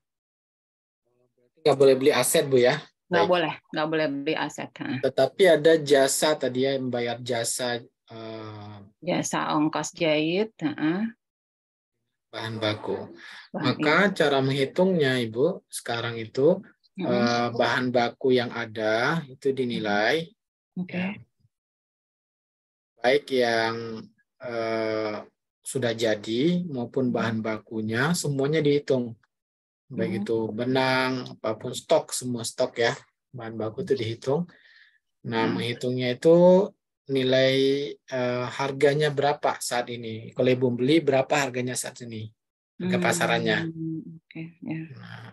Nggak boleh beli aset, Bu ya? Nggak boleh beli aset. Tetapi ada jasa tadi ya, yang membayar jasa jasa ongkos jahit, bahan baku. Maka cara menghitungnya, Ibu, sekarang itu bahan baku yang ada itu dinilai, ya, baik yang sudah jadi maupun bahan bakunya semuanya dihitung, baik itu benang apapun stok, semua stok ya, bahan baku itu dihitung. Nah, menghitungnya itu nilai harganya berapa saat ini. Kalau Ibu beli, berapa harganya saat ini, harga pasarannya. Nah,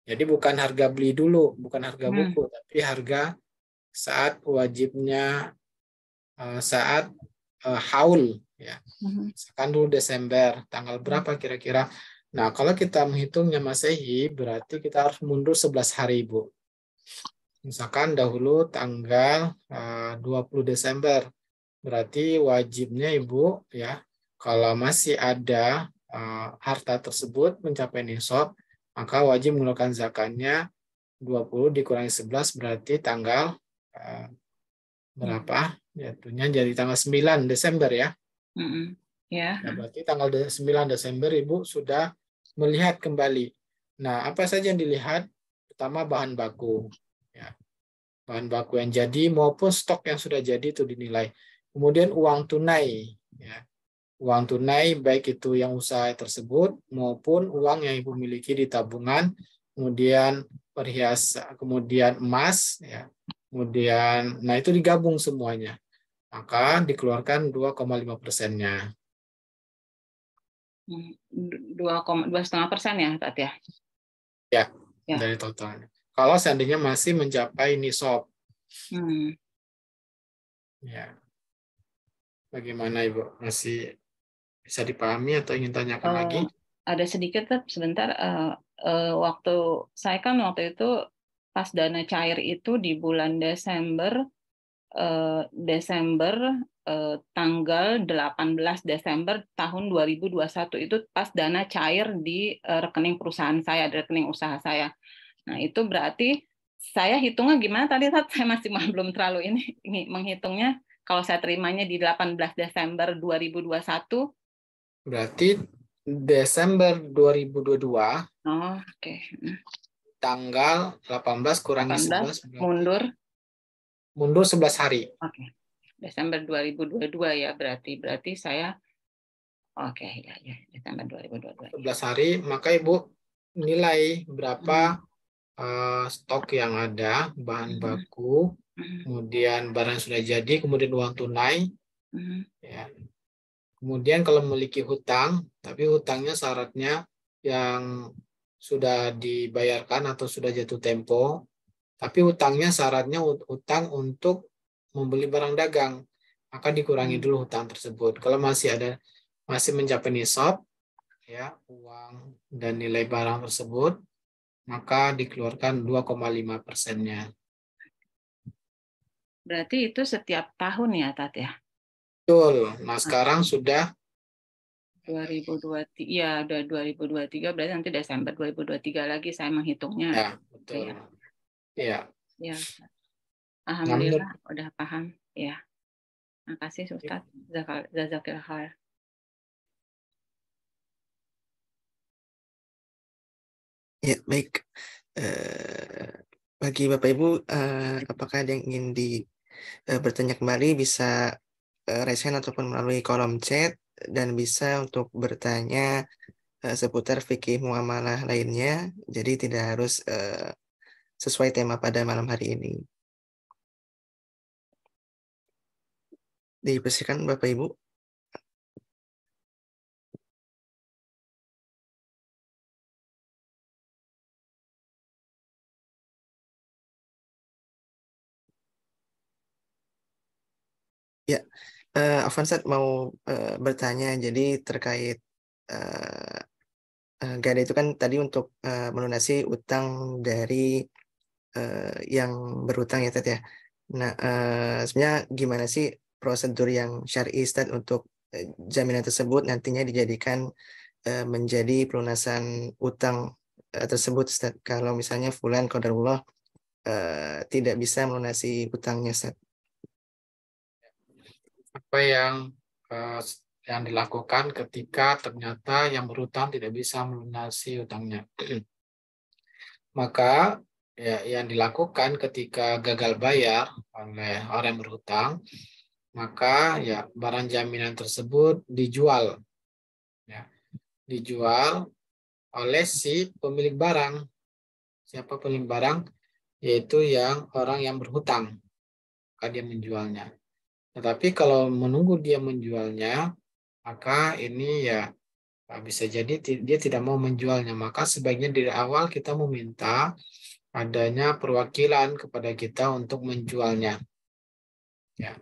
jadi bukan harga beli dulu, bukan harga buku, tapi harga saat wajibnya, saat haul ya. Misalkan dulu Desember, tanggal berapa kira-kira. Nah, kalau kita menghitungnya Masehi, berarti kita harus mundur 11 hari, Ibu. Misalkan dahulu tanggal 20 Desember, berarti wajibnya Ibu ya, kalau masih ada harta tersebut mencapai nisab, maka wajib mengeluarkan zakatnya 20 dikurangi 11 berarti tanggal berapa? Jatuhnya jadi tanggal 9 Desember ya. Nah, berarti tanggal 9 Desember Ibu sudah melihat kembali. Nah, apa saja yang dilihat? Pertama bahan baku. Ya. Bahan baku yang jadi maupun stok yang sudah jadi itu dinilai. Kemudian uang tunai. Ya. Uang tunai baik itu yang usaha tersebut maupun uang yang Ibu miliki di tabungan, kemudian perhiasan, kemudian emas, ya. Kemudian, nah itu digabung semuanya. Maka dikeluarkan 2,5%-nya. 2,5% ya, Tat ya? Ya, dari totalnya. Kalau seandainya masih mencapai nisab. Ya. Bagaimana Ibu? Masih bisa dipahami atau ingin tanyakan lagi? Ada sedikit, sebentar. Waktu itu pas dana cair itu di bulan Desember, tanggal 18 Desember tahun 2021 itu pas dana cair di rekening perusahaan saya, di rekening usaha saya. Nah, itu berarti saya hitungnya gimana tadi, Tat? Saya masih belum terlalu ini menghitungnya. Kalau saya terimanya di 18 Desember 2021. Berarti Desember 2022, Oh, oke. tanggal 18 kurangi 11, 18 mundur 11 hari. Oke. Desember 2022 ya, berarti saya oke ya Desember 2022. 11 hari, maka Ibu nilai berapa stok yang ada, bahan baku, kemudian barang sudah jadi, kemudian uang tunai. Ya. Kemudian kalau memiliki hutang, tapi hutangnya syaratnya yang sudah dibayarkan atau sudah jatuh tempo, tapi hutangnya syaratnya hutang untuk membeli barang dagang, maka dikurangi dulu hutang tersebut. Kalau masih mencapai nisab, ya, uang dan nilai barang tersebut, maka dikeluarkan 2,5%-nya. Berarti itu setiap tahun ya, Tat ya? Betul. Nah, sekarang sudah 2023, ya udah 2023, berarti nanti Desember 2023 lagi saya menghitungnya. Ya, betul. Ya. Ya. Alhamdulillah udah paham. Ya. Makasih Ustaz. Jazakillah khair. Ya, baik. Bagi Bapak Ibu, apakah ada yang ingin bertanya kembali, bisa raise hand ataupun melalui kolom chat, dan bisa untuk bertanya seputar fikih muamalah lainnya. Jadi tidak harus sesuai tema pada malam hari ini. Dipersilakan Bapak Ibu. Ya, Afansat mau bertanya, jadi terkait gada itu kan tadi untuk melunasi utang dari yang berutang ya Tat ya. Nah, sebenarnya gimana sih prosedur yang syar'i Ustaz untuk jaminan tersebut nantinya dijadikan menjadi pelunasan utang tersebut Ustaz, kalau misalnya fulan qadarullah tidak bisa melunasi utangnya Ustaz? Apa yang dilakukan ketika ternyata yang berutang tidak bisa melunasi utangnya? Maka ya, yang dilakukan ketika gagal bayar oleh orang yang berhutang, maka ya barang jaminan tersebut dijual, ya, dijual oleh si pemilik barang. Siapa pemilik barang? Yaitu orang yang berhutang, maka dia menjualnya. Tetapi kalau menunggu dia menjualnya, maka ini ya bisa jadi dia tidak mau menjualnya. Maka sebaiknya dari awal kita meminta adanya perwakilan kepada kita untuk menjualnya. Ya.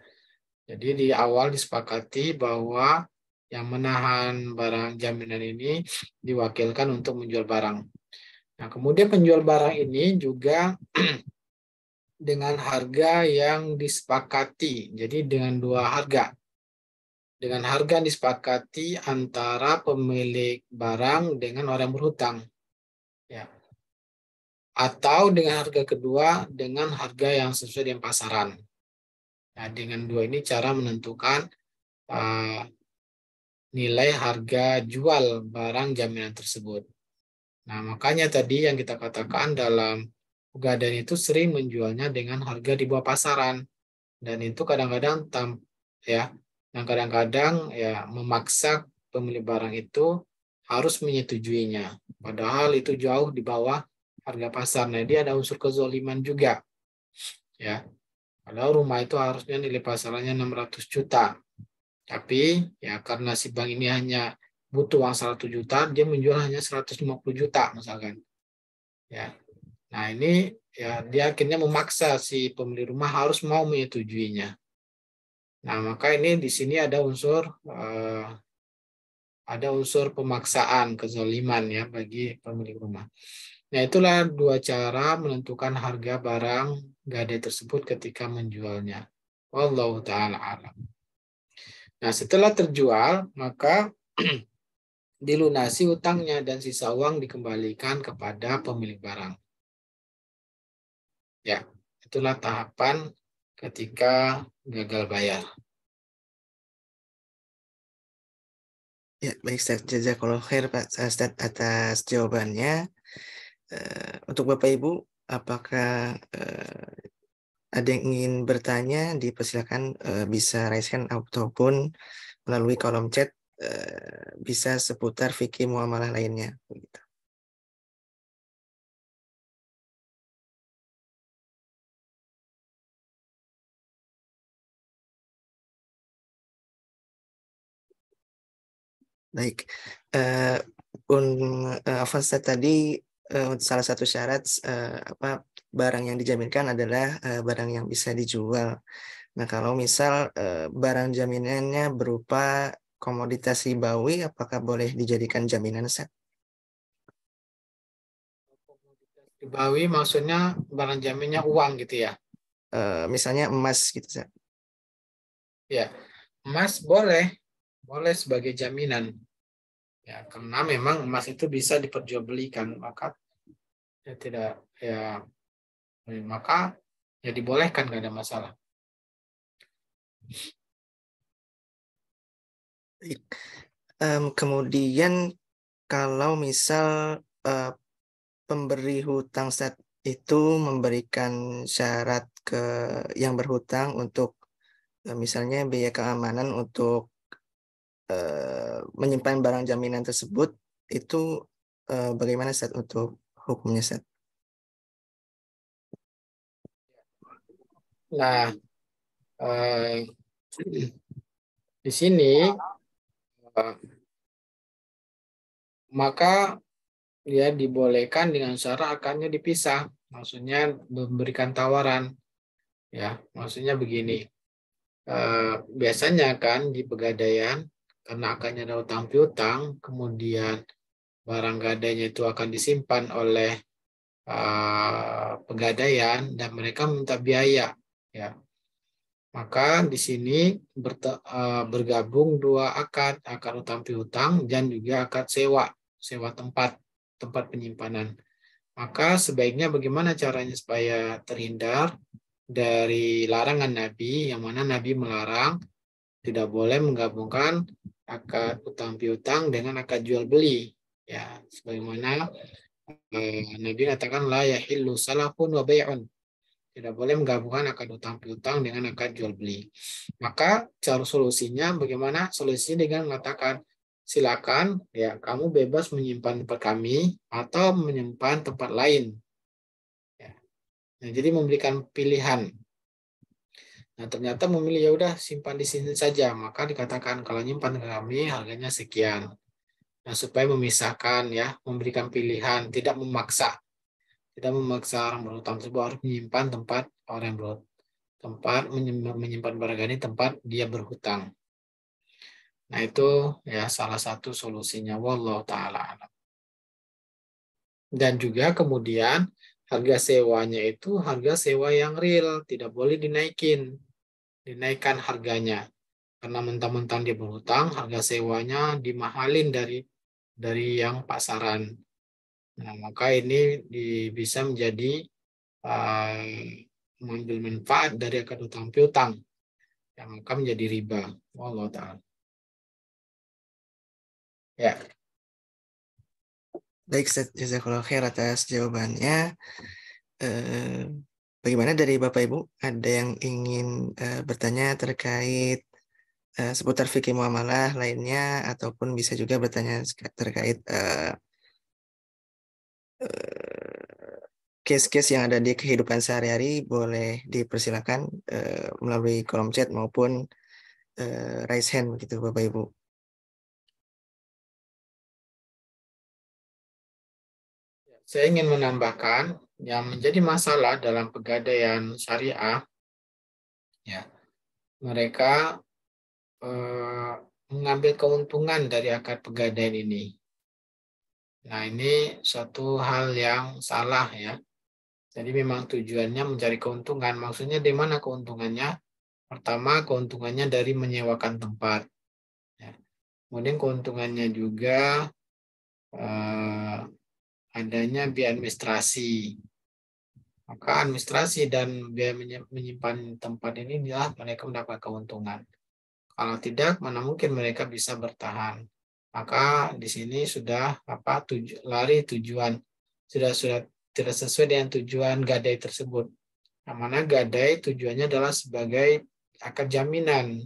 Jadi di awal disepakati bahwa yang menahan barang jaminan ini diwakilkan untuk menjual barang. Nah, kemudian penjual barang ini juga dengan harga yang disepakati. Jadi dengan dua harga. Dengan harga yang disepakati antara pemilik barang dengan orang berhutang. Ya. Atau dengan harga kedua dengan harga yang sesuai dengan pasaran. Nah, dengan dua ini cara menentukan nilai harga jual barang jaminan tersebut. Nah, makanya tadi yang kita katakan dalam pegadaian itu sering menjualnya dengan harga di bawah pasaran. Dan itu kadang-kadang ya memaksa pemilik barang itu harus menyetujuinya. Padahal itu jauh di bawah harga pasar. Nah, dia ada unsur kezoliman juga. Ya. Kalau rumah itu harusnya nilai pasarannya 600 juta. Tapi ya karena si bank ini hanya butuh uang 100 juta, dia menjual hanya 150 juta misalkan. Ya. Nah, ini ya dia akhirnya memaksa si pemilik rumah harus mau menyetujuinya. Nah, maka ini di sini ada unsur pemaksaan, kezaliman ya bagi pemilik rumah. Nah, itulah dua cara menentukan harga barang gadai tersebut ketika menjualnya. Wallahu ta'ala alam. Nah, setelah terjual, maka dilunasi utangnya dan sisa uang dikembalikan kepada pemilik barang. Ya, itulah tahapan ketika gagal bayar. Ya, baik Ustaz. Jazakallahu khair Pak Ustaz atas jawabannya. Untuk Bapak Ibu, apakah ada yang ingin bertanya? Dipersilakan bisa raise hand ataupun melalui kolom chat bisa seputar fikih muamalah lainnya. Begitu. Baik, Ustaz tadi salah satu syarat barang yang dijaminkan adalah barang yang bisa dijual. Nah, kalau misal barang jaminannya berupa komoditas ribawi, apakah boleh dijadikan jaminan, Ustaz? Ribawi maksudnya barang jaminnya uang gitu ya? Misalnya emas gitu, Ustaz. Ya, emas boleh sebagai jaminan. Ya, karena memang emas itu bisa diperjualbelikan, maka ya tidak maka ya dibolehkan, nggak ada masalah. Kemudian kalau misal pemberi hutang saat itu memberikan syarat ke yang berhutang untuk misalnya biaya keamanan untuk menyimpan barang jaminan tersebut, itu bagaimana Ustaz untuk hukumnya Ustaz? Nah, di sini maka dia dibolehkan dengan syarat akarnya dipisah. Maksudnya memberikan tawaran. Ya, maksudnya begini. Biasanya kan di pegadaian karena akarnya ada utang piutang, kemudian barang gadainya itu akan disimpan oleh pegadaian dan mereka minta biaya. Ya, maka di sini bergabung dua akad utang piutang dan juga akad sewa tempat penyimpanan. Maka sebaiknya bagaimana caranya supaya terhindar dari larangan Nabi, yang mana Nabi melarang tidak boleh menggabungkan akad utang piutang dengan akad jual beli. Ya, sebagaimana Nabi katakan la yahillu salafun wa bai'un. Tidak boleh menggabungkan akad utang piutang dengan akad jual beli. Maka cara solusinya bagaimana? Solusinya dengan mengatakan silakan ya kamu bebas menyimpan tempat kami atau menyimpan tempat lain. Ya. Nah, jadi memberikan pilihan. Nah, ternyata memilih ya udah simpan di sini saja. Maka dikatakan kalau nyimpan ke kami harganya sekian. Nah, supaya memisahkan ya, memberikan pilihan, tidak memaksa. Tidak memaksa orang berhutang tersebut harus menyimpan tempat orang yang menyimpan barang ini tempat dia berhutang. Nah, itu ya salah satu solusinya wallahu taala alam. Dan juga kemudian harga sewanya itu harga sewa yang real, tidak boleh dinaikkan harganya. Karena mentang-mentang dia berhutang, harga sewanya dimahalin dari yang pasaran. Nah, maka ini bisa menjadi mengambil manfaat dari akad utang piutang yang maka menjadi riba. Wallahu ta'ala. Ya. Baik, Ustaz, jazakallahu khair atas jawabannya. Bagaimana dari Bapak Ibu? Ada yang ingin bertanya terkait seputar fikih muamalah lainnya, ataupun bisa juga bertanya terkait case-case yang ada di kehidupan sehari-hari, boleh dipersilakan melalui kolom chat maupun raise hand begitu Bapak Ibu. Saya ingin menambahkan yang menjadi masalah dalam pegadaian syariah, ya, mereka mengambil keuntungan dari akad pegadaian ini. Nah, ini suatu hal yang salah ya. Jadi memang tujuannya mencari keuntungan. Maksudnya di mana keuntungannya? Pertama, keuntungannya dari menyewakan tempat. Ya. Kemudian keuntungannya juga adanya biaya administrasi. Maka administrasi dan biaya menyimpan tempat ini adalah mereka mendapat keuntungan. Kalau tidak, mana mungkin mereka bisa bertahan. Maka di sini sudah lari tujuan, sudah tidak sesuai dengan tujuan gadai tersebut. Yang mana gadai tujuannya adalah sebagai akad jaminan,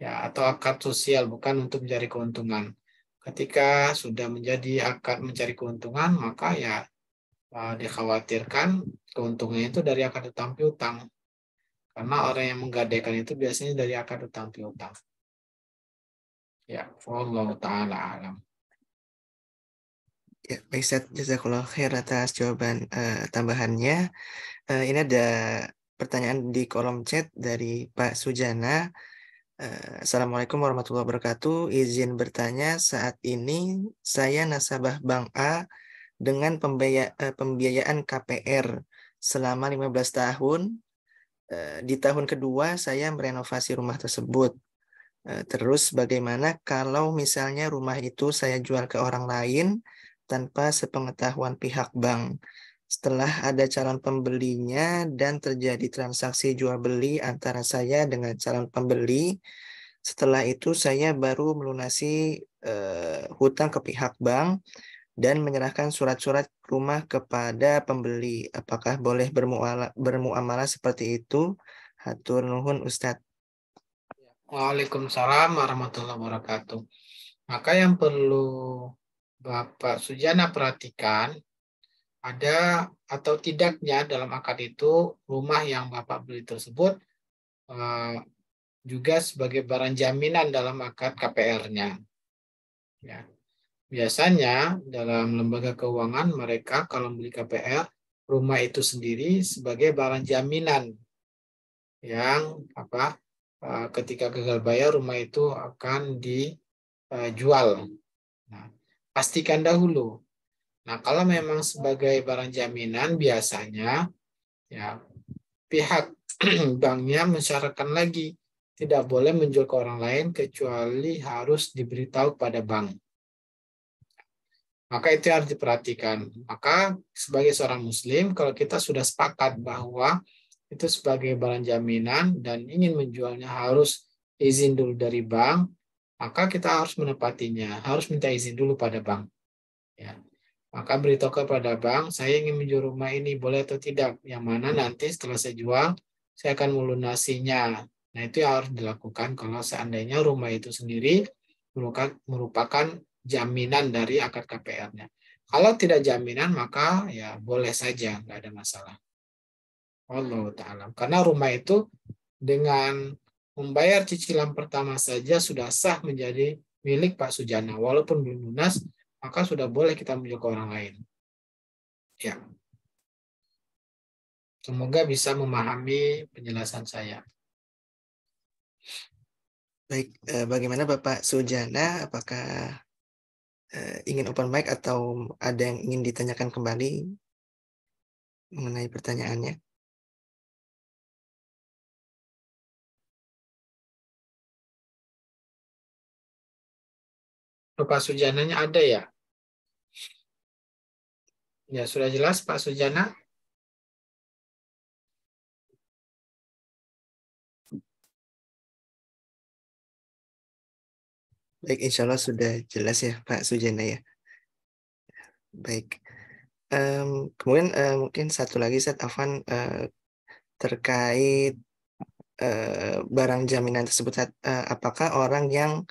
ya, atau akad sosial, bukan untuk mencari keuntungan. Ketika sudah menjadi akad mencari keuntungan, maka ya dikhawatirkan keuntungannya itu dari akad utang piutang. Karena orang yang menggadaikan itu biasanya dari akad utang piutang. Ya, wallahu ta'ala alam. Ya, baik Ustaz, jazakallah khair atas jawaban tambahannya. Ini ada pertanyaan di kolom chat dari Pak Sujana. Assalamualaikum warahmatullahi wabarakatuh. Izin bertanya, saat ini saya nasabah Bank A dengan pembiayaan KPR selama 15 tahun. Di tahun kedua saya merenovasi rumah tersebut. Terus bagaimana kalau misalnya rumah itu saya jual ke orang lain tanpa sepengetahuan pihak bank? Setelah ada calon pembelinya dan terjadi transaksi jual beli antara saya dengan calon pembeli, setelah itu saya baru melunasi hutang ke pihak bank dan menyerahkan surat-surat rumah kepada pembeli. Apakah boleh bermuamalah seperti itu? Hatur nuhun Ustadz. Waalaikumsalam warahmatullahi wabarakatuh. Maka yang perlu Bapak Sujana perhatikan, ada atau tidaknya dalam akad itu rumah yang Bapak beli tersebut juga sebagai barang jaminan dalam akad KPR-nya. Ya. Biasanya dalam lembaga keuangan mereka kalau beli KPR, rumah itu sendiri sebagai barang jaminan yang ketika gagal bayar rumah itu akan dijual. Nah, pastikan dahulu. Nah, kalau memang sebagai barang jaminan biasanya ya pihak banknya mensyaratkan lagi tidak boleh menjual ke orang lain kecuali harus diberitahu pada bank. Maka itu harus diperhatikan. Maka sebagai seorang muslim, kalau kita sudah sepakat bahwa itu sebagai barang jaminan dan ingin menjualnya harus izin dulu dari bank, maka kita harus menepatinya, harus minta izin dulu pada bank. Ya. Maka beritahu kepada bank, saya ingin menjual rumah ini, boleh atau tidak? Yang mana nanti setelah saya jual, saya akan melunasinya. Nah, itu yang harus dilakukan kalau seandainya rumah itu sendiri merupakan jaminan dari akad KPR-nya. Kalau tidak jaminan, maka ya boleh saja, nggak ada masalah. Allah Ta'ala. Karena rumah itu dengan membayar cicilan pertama saja sudah sah menjadi milik Pak Sujana. Walaupun belum lunas, maka sudah boleh kita menjual ke orang lain. Ya. Semoga bisa memahami penjelasan saya. Baik, bagaimana Bapak Sujana? Apakah ingin open mic atau ada yang ingin ditanyakan kembali mengenai pertanyaannya? Pak Sujananya ada ya? Ya, sudah jelas Pak Sujana? Baik, insya Allah sudah jelas ya Pak Sujana ya. Baik. Kemudian mungkin satu lagi Ustaz Afwan terkait barang jaminan tersebut, apakah orang yang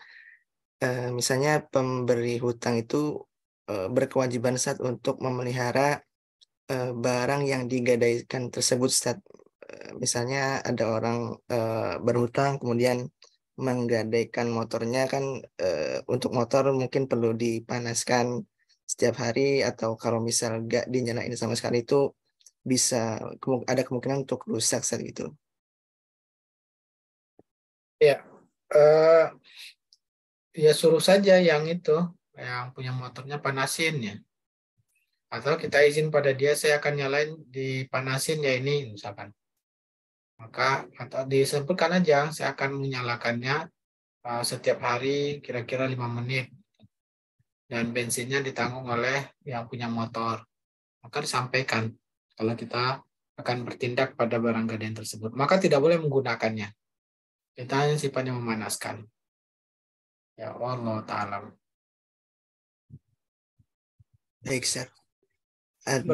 misalnya pemberi hutang itu berkewajiban Ustaz untuk memelihara barang yang digadaikan tersebut Ustaz? Misalnya ada orang berhutang kemudian menggadaikan motornya kan, untuk motor mungkin perlu dipanaskan setiap hari, atau kalau misal nggak dinyalain sama sekali itu bisa ada kemungkinan untuk rusak saat itu. Ya, ya suruh saja yang punya motornya panasin ya. Atau kita izin pada dia, saya akan nyalain dipanasin ya ini misalkan. Maka atau disebutkan aja, saya akan menyalakannya setiap hari kira-kira 5 menit. Dan bensinnya ditanggung oleh yang punya motor. Maka disampaikan kalau kita akan bertindak pada barang gadai tersebut, maka tidak boleh menggunakannya. Kita hanya sifatnya memanaskan. Ya Allah Ta'ala. Baik, Ustaz. Ada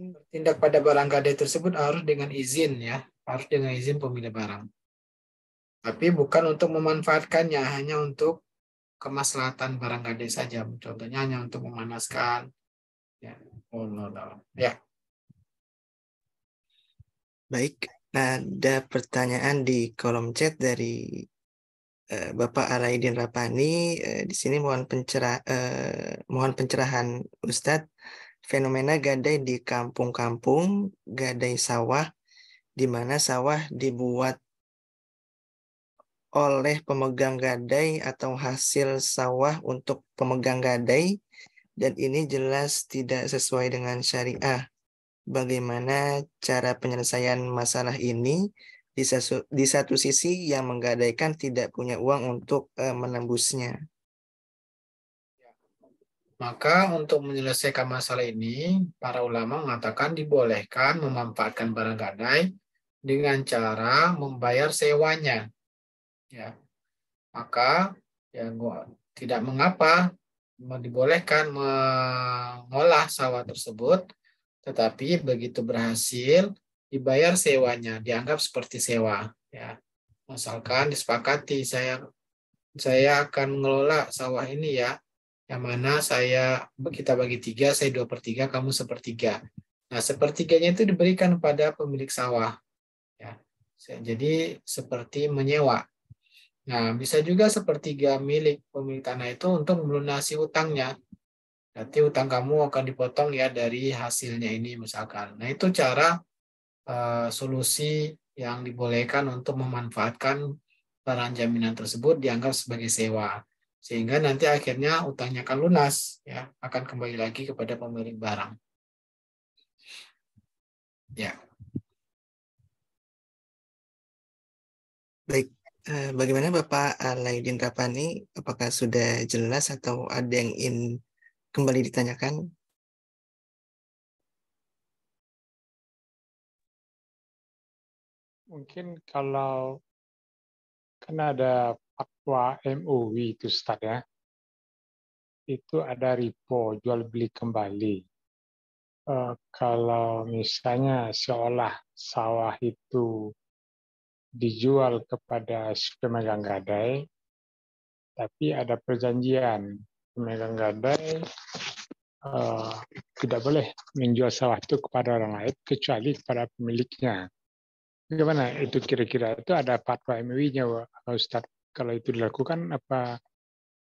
Bertindak pada barang gadai tersebut harus dengan izin, ya, harus dengan izin pemilik barang. Tapi bukan untuk memanfaatkannya, hanya untuk kemaslahatan barang gadai saja. Contohnya hanya untuk memanaskan. Ya, Allah Ta'ala. Ya. baik, ada pertanyaan di kolom chat dari Bapak Alaidin Rapani. Di sini mohon pencerahan Ustadz. Fenomena gadai di kampung-kampung, gadai sawah, di mana sawah dibuat oleh pemegang gadai atau hasil sawah untuk pemegang gadai, dan ini jelas tidak sesuai dengan syariah. Bagaimana cara penyelesaian masalah ini? Di satu sisi yang menggadaikan tidak punya uang untuk menembusnya. Maka untuk menyelesaikan masalah ini, para ulama mengatakan dibolehkan memanfaatkan barang gadai dengan cara membayar sewanya. Ya, maka ya tidak mengapa dibolehkan mengolah sawah tersebut, tetapi begitu berhasil dibayar sewanya, dianggap seperti sewa. Ya, misalkan disepakati saya akan mengelola sawah ini ya, yang mana kita bagi 3, saya 2/3, kamu 1/3. Nah, 1/3-nya itu diberikan pada pemilik sawah. Ya, jadi seperti menyewa. Nah, bisa juga 1/3 milik pemilik tanah itu untuk melunasi utangnya. Nanti utang kamu akan dipotong ya dari hasilnya ini misalkan. Nah, itu cara solusi yang dibolehkan untuk memanfaatkan barang jaminan tersebut dianggap sebagai sewa. Sehingga nanti akhirnya utangnya akan lunas, ya, akan kembali lagi kepada pemilik barang. Ya. Baik. Bagaimana Bapak Alaidin Rapani? Apakah sudah jelas atau ada yang ingin kembali ditanyakan? Mungkin kalau kan ada fatwa MUI itu Ustaz ya, itu ada repo jual beli kembali. Kalau misalnya seolah sawah itu dijual kepada si pemegang gadai, tapi ada perjanjian pemegang gadai tidak boleh menjual sawah itu kepada orang lain kecuali kepada pemiliknya. Bagaimana itu kira-kira? Itu ada fatwa MUI-nya, Ustaz. Kalau itu dilakukan apa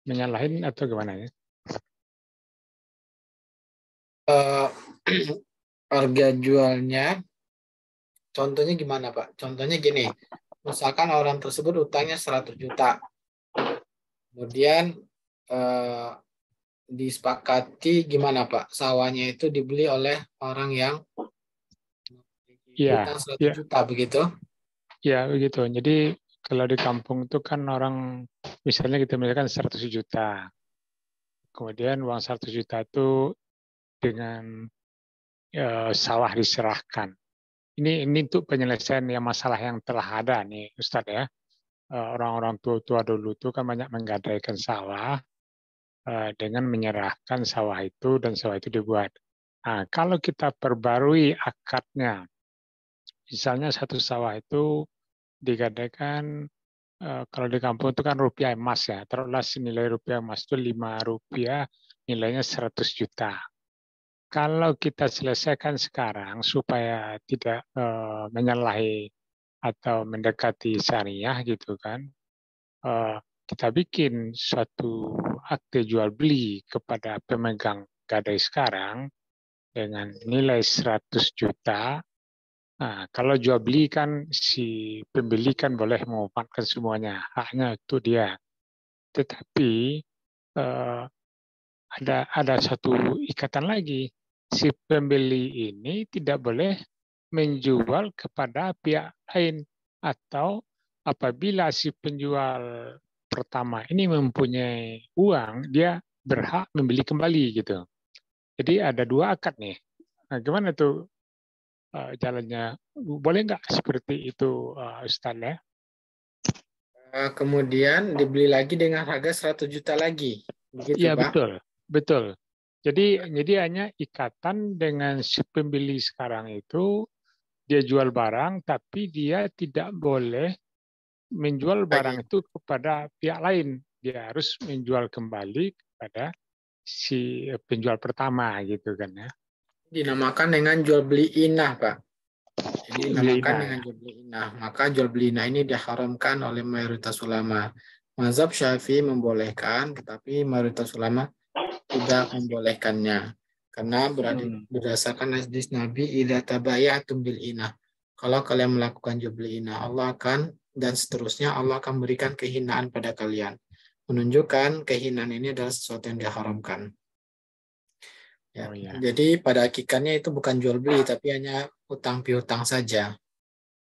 menyalahin atau gimana ya? Harga jualnya, contohnya gimana Pak? Contohnya gini, misalkan orang tersebut utangnya 100 juta. Kemudian disepakati gimana Pak? Sawahnya itu dibeli oleh orang yang utang 100 juta begitu? Ya begitu. Jadi kalau di kampung itu kan orang misalnya kita misalkan 100 juta. Kemudian uang 100 juta itu dengan sawah diserahkan. Ini untuk penyelesaian yang masalah yang telah ada nih Ustadz ya. Orang-orang tua dulu itu kan banyak menggadaikan sawah dengan menyerahkan sawah itu dan sawah itu dibuat. Nah, kalau kita perbarui akadnya, misalnya satu sawah itu digadaikan kalau di kampung itu kan rupiah emas ya, taruhlah nilai rupiah emas itu 5 rupiah, nilainya 100 juta. Kalau kita selesaikan sekarang supaya tidak menyalahi atau mendekati syariah gitu kan, kita bikin suatu akte jual beli kepada pemegang gadai sekarang dengan nilai 100 juta. Nah, kalau jual beli kan si pembeli kan boleh memanfaatkan semuanya, haknya itu dia. Tetapi ada satu ikatan lagi, si pembeli ini tidak boleh menjual kepada pihak lain, atau apabila si penjual pertama ini mempunyai uang, dia berhak membeli kembali gitu. Jadi ada 2 akad nih. Nah, gimana tuh jalannya. Boleh nggak seperti itu, Ustaz ya? Kemudian dibeli lagi dengan harga 100 juta lagi. Begitu, Iya, Pak? betul. Jadi hanya ikatan dengan si pembeli sekarang itu, dia jual barang, tapi dia tidak boleh menjual barang itu kepada pihak lain. Dia harus menjual kembali kepada si penjual pertama gitu kan ya. Dinamakan dengan jual beli inah, Pak. Jadi dinamakan Beli dengan jual beli inah. Maka jual beli inah ini diharamkan oleh mayoritas ulama. Mazhab Syafi'i membolehkan, tetapi mayoritas ulama tidak membolehkannya. Karena berdasarkan hadis Nabi, idza tabayatum bil inah. Kalau kalian melakukan jual beli inah, Allah akan dan seterusnya Allah akan memberikan kehinaan pada kalian. Menunjukkan kehinaan ini adalah sesuatu yang diharamkan. Ya. Oh, ya. Jadi pada hakikatnya itu bukan jual beli tapi hanya utang piutang saja.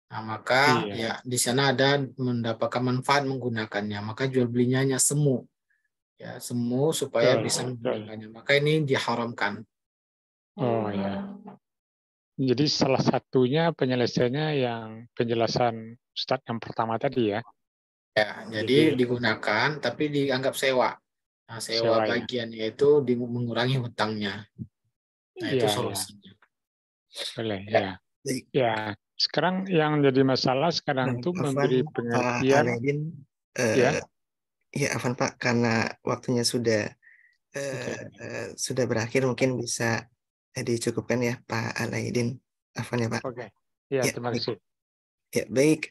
Nah, maka ya di sana ada mendapatkan manfaat menggunakannya. Maka jual belinya hanya semu. Ya, semu supaya bisa menggunakannya. Maka ini diharamkan. Oh ya. Jadi salah satunya penyelesaiannya yang penjelasan Ustadz yang pertama tadi ya. Ya, jadi digunakan tapi dianggap sewa. Nah, sewa bagiannya itu mengurangi hutangnya. Nah, itu solusinya. Boleh, ya. Ya, sekarang yang jadi masalah sekarang itu memberi pengertian. Ya, Afan Pak, karena waktunya sudah berakhir, mungkin bisa dicukupkan ya Pak Alaidin. Afan ya Pak. Oke. Ya, terima kasih. Ya, baik,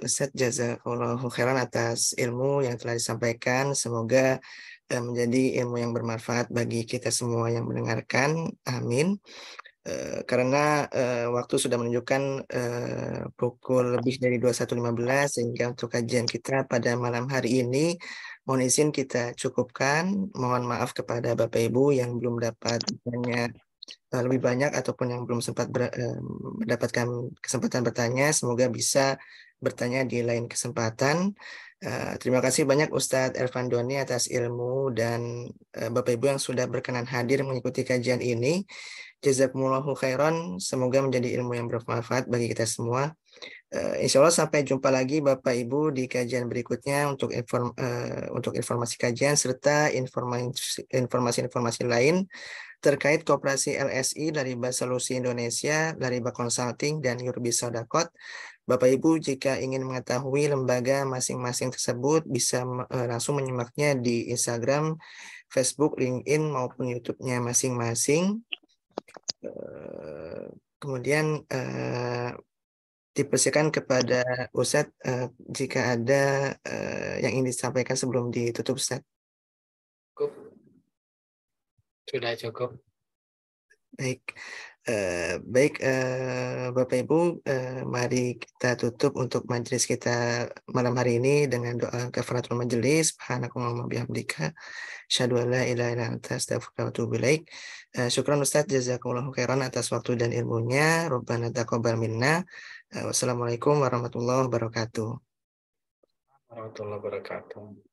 Ustadz jazakallahu khairan atas ilmu yang telah disampaikan. Semoga menjadi ilmu yang bermanfaat bagi kita semua yang mendengarkan. Amin. Karena waktu sudah menunjukkan pukul lebih dari 21.15, sehingga untuk kajian kita pada malam hari ini mohon izin kita cukupkan. Mohon maaf kepada Bapak Ibu yang belum dapat bertanya lebih banyak ataupun yang belum sempat mendapatkan kesempatan bertanya. Semoga bisa bertanya di lain kesempatan. Terima kasih banyak Ustadz Ervan Doni atas ilmu dan Bapak Ibu yang sudah berkenan hadir mengikuti kajian ini. Jazakumullahu khairan. Semoga menjadi ilmu yang bermanfaat bagi kita semua. Insya Allah sampai jumpa lagi Bapak Ibu di kajian berikutnya untuk informasi kajian serta informasi-informasi lain terkait Koperasi LSI, Lariba Solusi Indonesia, Lariba Consulting, dan Yurbi Sodakot. Bapak Ibu jika ingin mengetahui lembaga masing-masing tersebut bisa langsung menyimaknya di Instagram, Facebook, LinkedIn maupun YouTube-nya masing-masing. Kemudian dipersilakan kepada Ustadz jika ada yang ingin disampaikan sebelum ditutup, Ustadz. Sudah cukup. Baik, Bapak Ibu, mari kita tutup untuk majelis kita malam hari ini dengan doa kafaratul majelis. Subhanakallahumma bihamdika, asyhadu an la ilaha illa anta, astaghfiruka wa atubu ilaik. Syukran Ustaz, jazakumullahu khairan atas waktu dan ilmunya. Rabbana taqabbal minna. Wassalamualaikum warahmatullahi wabarakatuh. Warahmatullahi wabarakatuh.